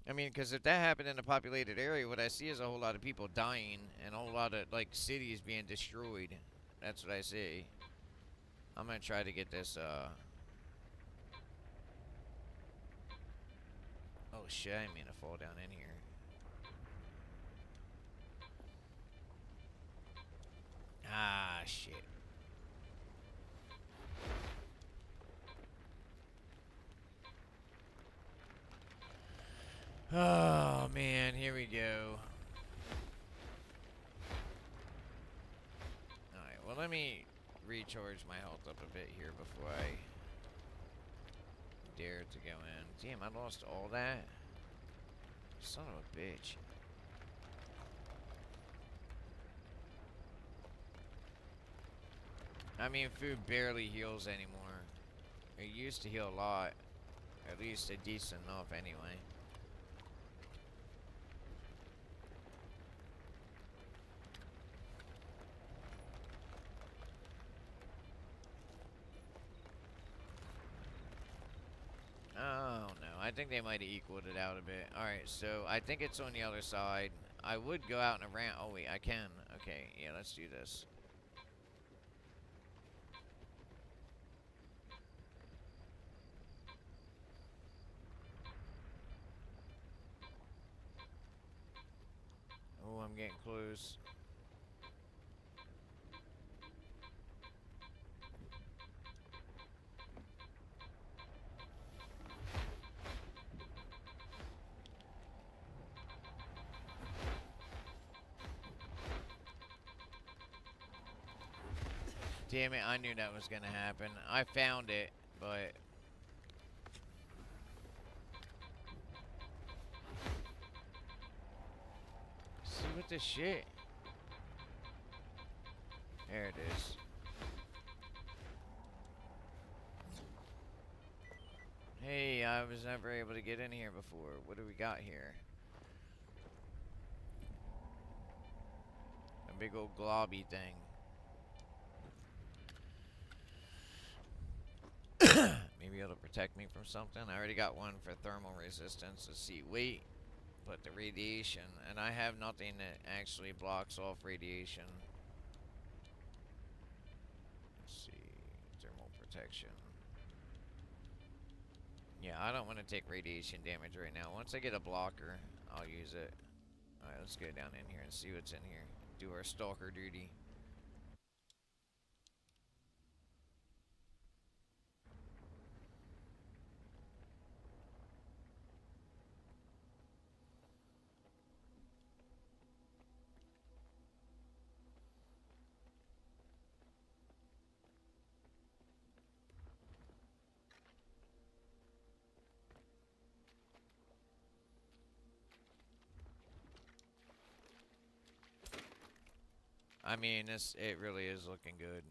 I mean, because if that happened in a populated area, what I see is a whole lot of people dying and a whole lot of, like, cities being destroyed. That's what I see. I'm going to try to get this, Oh, shit, I didn't mean to fall down in here. Ah, shit. Oh, man, here we go. Alright, well, let me recharge my health up a bit here before I dare to go in. Damn, I lost all that? Son of a bitch. I mean, food barely heals anymore. It used to heal a lot. At least a decent enough anyway. Oh, no. I think they might have equaled it out a bit. Alright, so I think it's on the other side. I would go out and around. Oh, wait, I can. Okay, yeah, let's do this. Oh, I'm getting close. Damn it, I knew that was gonna happen. I found it, but... See what the shit? There it is. Hey, I was never able to get in here before. What do we got here? A big old globby thing. Maybe it'll protect me from something. I already got one for thermal resistance. Let's see, weight, but the radiation, and I have nothing that actually blocks off radiation. Let's see, thermal protection. Yeah, I don't want to take radiation damage right now. Once I get a blocker, I'll use it. Alright, let's go down in here and see what's in here. Do our stalker duty. I mean, it really is looking good.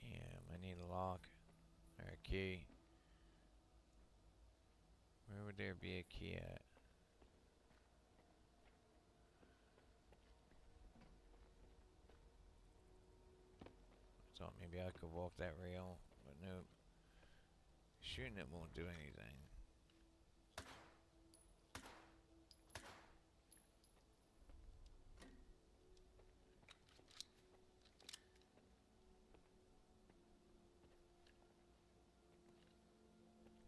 Damn, I need a lock or a key. Where would there be a key at? Thought maybe I could walk that rail, but nope. Shooting it won't do anything.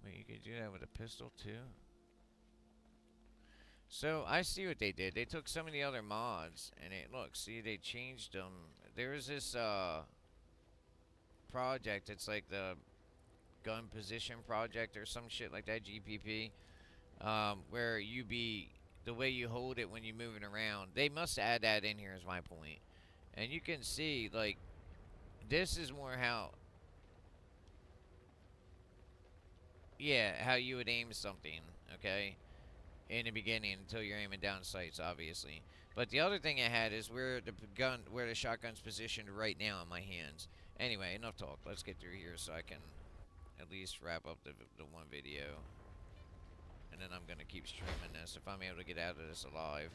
Wait, you could do that with a pistol too? So, I see what they did. They took some of the other mods, and look, see, they changed them. There was this, project, it's like the gun position project or some shit like that, GPP, where the way you hold it when you're moving around. They must add that in here is my point. And you can see, like, this is more how, yeah, how you would aim something, okay? in the beginning until you're aiming down sights, obviously. But the other thing I had is where the shotgun's positioned right now in my hands. Anyway, enough talk. Let's get through here so I can at least wrap up the one video. And then I'm going to keep streaming this if I'm able to get out of this alive.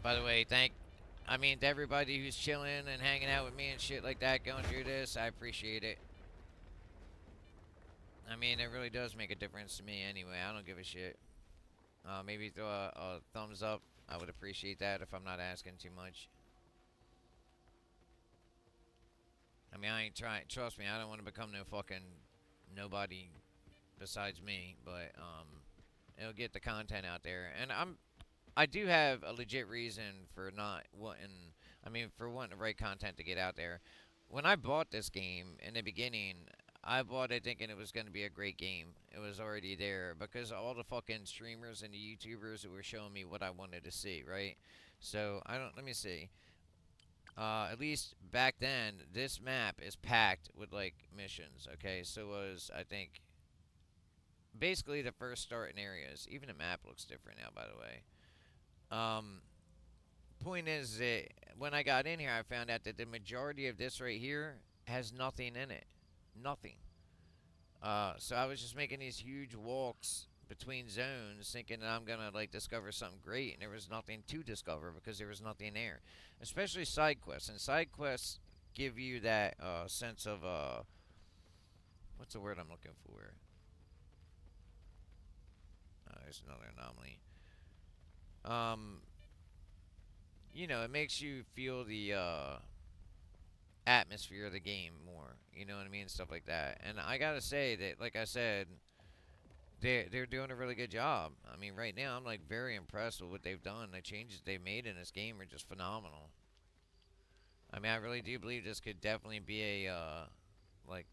By the way, to everybody who's chilling and hanging out with me and shit like that going through this, I appreciate it. I mean, it really does make a difference to me anyway. I don't give a shit. Maybe throw a thumbs up. I would appreciate that if I'm not asking too much. I mean, I ain't trying. Trust me, I don't want to become no fucking nobody besides me. But it'll get the content out there, and I do have a legit reason for not wanting. I mean, for wanting the right content to get out there. When I bought this game in the beginning, I bought it thinking it was going to be a great game. It was already there because all the fucking streamers and the YouTubers that were showing me what I wanted to see, right? So, let me see. At least back then, this map is packed with, like, missions, okay? So was, I think, basically the first starting areas. Even the map looks different now, by the way. Point is that when I got in here, I found out that the majority of this right here has nothing in it. Nothing. So I was just making these huge walks between zones thinking that I'm gonna like discover something great, and there was nothing to discover because there was nothing there. Especially side quests. And side quests give you that sense of what's the word I'm looking for? There's another anomaly. You know, it makes you feel the atmosphere of the game more. You know what I mean? Stuff like that. And I gotta say that, like I said, they're doing a really good job. I mean, right now I'm like very impressed with what they've done. The changes they've made in this game are just phenomenal. I mean, I really do believe this could definitely be a like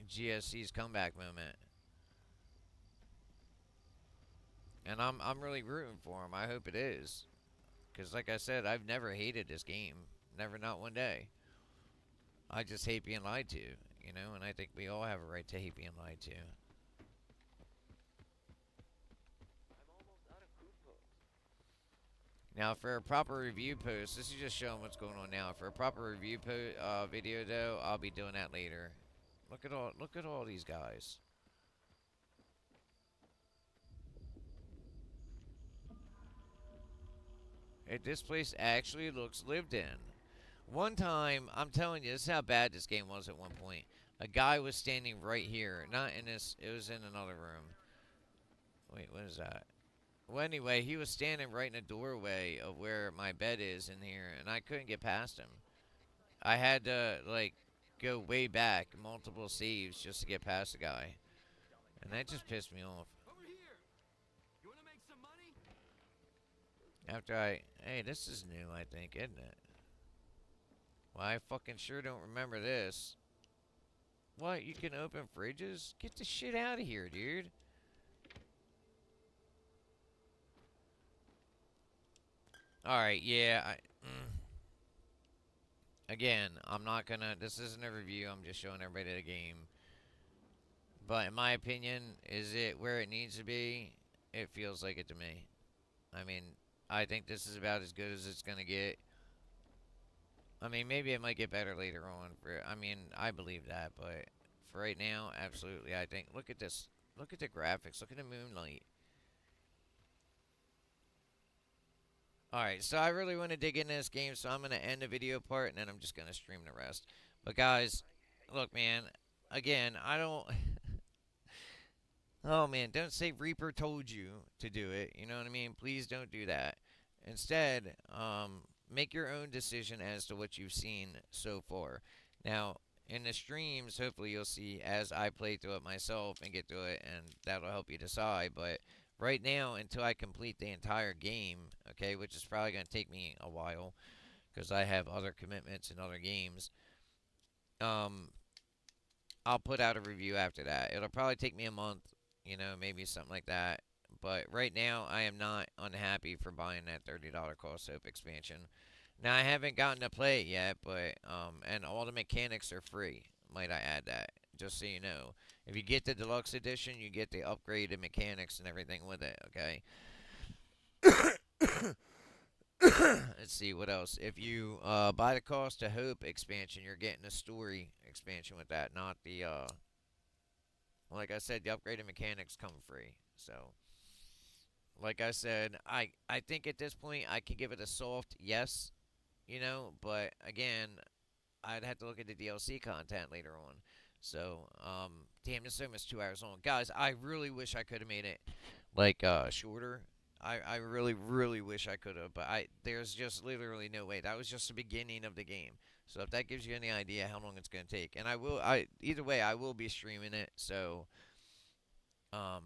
GSC's comeback moment. And I'm really rooting for him. I hope it is. Because like I said, I've never hated this game. Never, not one day. I just hate being lied to, you know, and I think we all have a right to hate being lied to. Now, for a proper review post, this is just showing what's going on now. For a proper review video, though, I'll be doing that later. Look at all these guys. Hey, this place actually looks lived in. One time, I'm telling you, this is how bad this game was at one point. A guy was standing right here. Not in this, it was in another room. Wait, what is that? Well, anyway, he was standing right in the doorway of where my bed is in here, and I couldn't get past him. I had to, like, go way back, multiple saves, just to get past the guy. And that just pissed me off. Over here. You want to make some money? Hey, this is new, I think, isn't it? Well, I fucking sure don't remember this. What? You can open fridges? Get the shit out of here, dude. Alright, yeah. Again, I'm not gonna... This isn't a review. I'm just showing everybody the game. But in my opinion, is it where it needs to be? It feels like it to me. I mean, I think this is about as good as it's gonna get. I mean, maybe it might get better later on. I mean, I believe that, but for right now, absolutely, I think. Look at this. Look at the graphics. Look at the moonlight. Alright, so I really want to dig into this game, so I'm going to end the video part, and then I'm just going to stream the rest. But guys, look, man, again, I don't... Oh, man, don't say Reaper told you to do it. You know what I mean? Please don't do that. Instead, make your own decision as to what you've seen so far. Now, in the streams, hopefully you'll see as I play through it myself and get through it, and that'll help you decide. But right now, until I complete the entire game, okay, which is probably going to take me a while, because I have other commitments in other games, I'll put out a review after that. It'll probably take me a month, you know, maybe something like that. But right now, I am not unhappy for buying that $30 cost soap expansion. Now, I haven't gotten to play it yet, but, and all the mechanics are free. Might I add that? Just so you know. If you get the deluxe edition, you get the upgraded mechanics and everything with it, okay? Let's see, what else? If you buy the Cost of Hope expansion, you're getting a story expansion with that, not the, like I said, the upgraded mechanics come free. So, like I said, I think at this point I could give it a soft yes, but again, I'd have to look at the DLC content later on. So, damn, this is almost 2 hours long. Guys, I really wish I could have made it, like, shorter. I really, really wish I could have, but there's just literally no way. That was just the beginning of the game. So if that gives you any idea how long it's going to take. And either way, I will be streaming it. So, um,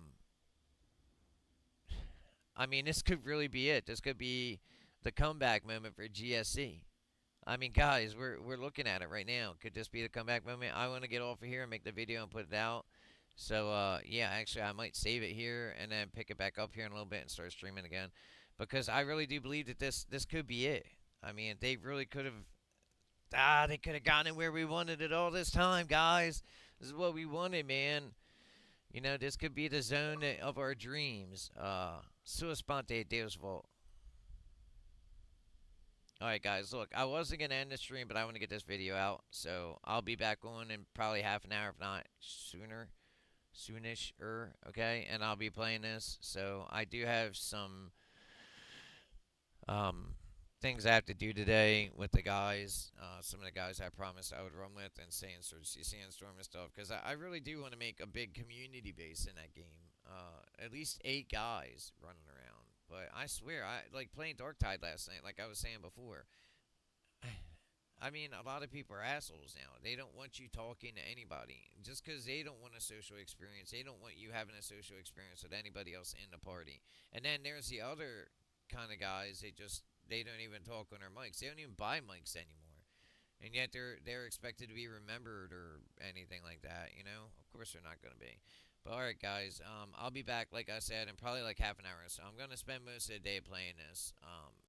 I mean, this could really be it. This could be the comeback moment for GSC. I mean, guys, we're looking at it right now. Could this be the comeback moment? I want to get off of here and make the video and put it out. So, yeah, actually, I might save it here and then pick it back up here in a little bit and start streaming again. Because I really do believe that this could be it. I mean, they really could have... they could have gotten it where we wanted it all this time, guys. This is what we wanted, man. This could be the zone of our dreams. Sua Sponte Deus VULT. Alright, guys, look, I wasn't going to end the stream, but I want to get this video out. So, I'll be back on in probably half an hour, if not sooner. Soonish, okay? And I'll be playing this. So, I do have some things I have to do today with the guys. Some of the guys I promised I would run with and Sandstorm and stuff. Because I really do want to make a big community base in that game. At least 8 guys running around. But I swear, I like playing Darktide last night, like I was saying before. I mean, a lot of people are assholes now. They don't want you talking to anybody. Just because they don't want a social experience, they don't want you having a social experience with anybody else in the party. And then there's the other kind of guys, they don't even talk on their mics. They don't even buy mics anymore. And yet they're expected to be remembered or anything like that, Of course they're not going to be. But alright, guys, I'll be back, like I said, in probably like half an hour. So I'm going to spend most of the day playing this.